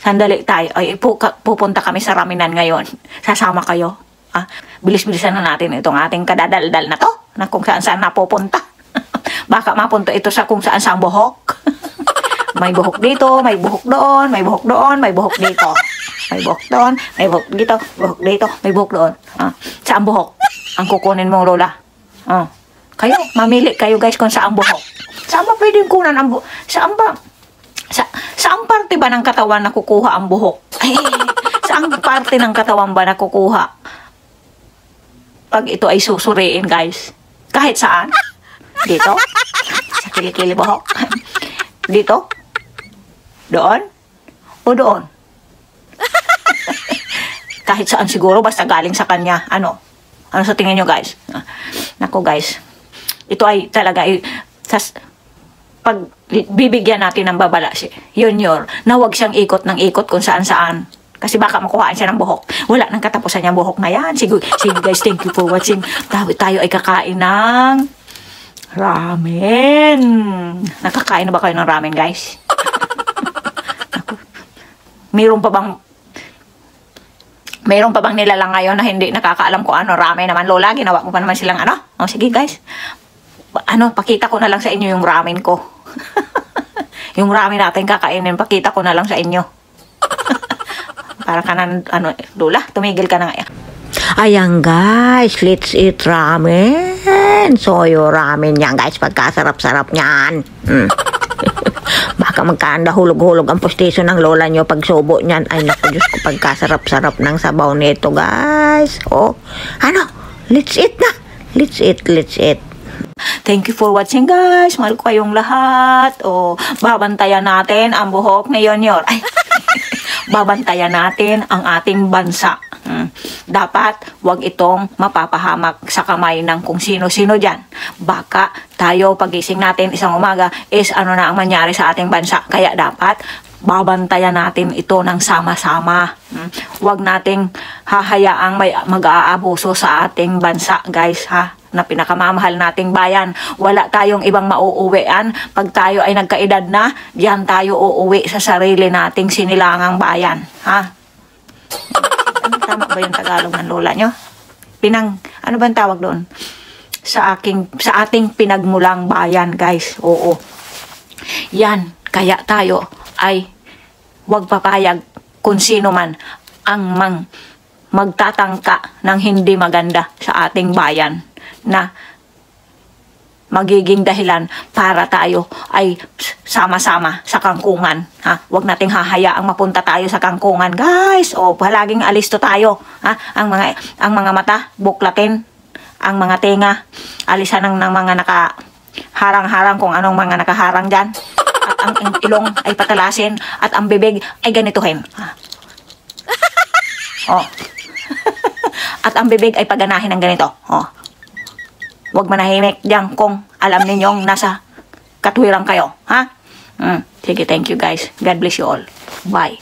Sandali tayo. Ay, pupunta kami sa ramenan ngayon. Sasama kayo. Bilis-bilisan na natin itong ating kadadaldal na to. Na kung saan napupunta. Baka mapunta ito sa kung saan sa buhok. May buhok dito, may buhok doon, may buhok doon, may buhok dito. May buhok doon, may buhok dito, buhok dito, may buhok doon. Saan buhok? Ang kukunin mong lola. Kayo, mamili kayo, guys, kung saan buhok. Saan ba pwedeng kunan ang buhok? Saan parte ba ng katawan na kukuha ang buhok? Saan parte ng katawan ba na kukuha? Pag ito ay susuriin, guys. Kahit saan. Dito? Sa kilikili buhok? Dito? Doon? O doon? Kahit saan siguro, basta galing sa kanya. Ano sa tingin nyo, guys? Naku, guys. Ito ay talaga, pag bibigyan natin ng babala si Yonyor, na huwag siyang ikot ng ikot kung saan-saan. Kasi baka makuhaan siya ng buhok. Wala nang katapusan niyang buhok na yan. Sige, guys, thank you for watching. Tayo ay kakain ng ramen. Nakakain na ba kayo ng ramen, guys? Mayroon pa bang nilalang ngayon na hindi nakakaalam kung ano ramen naman, lola? Ginawa mo pa naman silang ano? Sige, guys. Pakita ko na lang sa inyo yung ramen ko. Yung ramen natin kakainin, pakita ko na lang sa inyo. Para ka na, lola, tumigil ka na nga. Ayan, guys, let's eat ramen. Soyo ramen yan, guys, pagkasarap-sarap niyan. Baka magkanda hulog-hulog ang pustiso ng lola nyo pag subo niyan. Ay, naku, Diyos ko, pagkasarap-sarap ng sabaw nito, guys. Let's eat na. Let's eat. Thank you for watching, guys. Mahal ko kayong lahat. Babantayan natin ang buhok ni Yonyor. Ay, babantayan natin ang ating bansa. Dapat wag itong mapapahamak sa kamay ng kung sino-sino dyan. Baka tayo pagising natin isang umaga is ano na ang mangyari sa ating bansa. Kaya dapat babantayan natin ito ng sama-sama. Wag nating hahayaang may mag-aabuso sa ating bansa, guys, ha? Na pinakamamahal nating bayan. Wala tayong ibang mauuwian. Pag tayo ay nagkaedad na, diyan tayo uuwi sa sarili nating sinilangang bayan, ha? Tama ba yung Tagalog ng lola nyo? Ano ba ang tawag doon? Sa ating pinagmulang bayan, guys. Oo. Yan. Kaya tayo ay wag papayag kung sino man ang magtatangka ng hindi maganda sa ating bayan na magiging dahilan para tayo ay sama-sama sa kangkungan. Ha? Huwag nating hahayaang mapunta tayo sa kangkungan, guys. O, palaging alisto tayo. Ha? Ang mga mata, buklatin. Ang mga tenga, alisan ng mga nakaharang-harang kung anong mga nakaharang dyan. At ang ilong ay patalasin. At ang bibig ay ganituhin. Ha? O. At ang bibig ay paganahin ng ganito. O. Huwag manahimik diyan kung alam ninyong nasa katwiran kayo. Ha? Sige, thank you guys. God bless you all. Bye.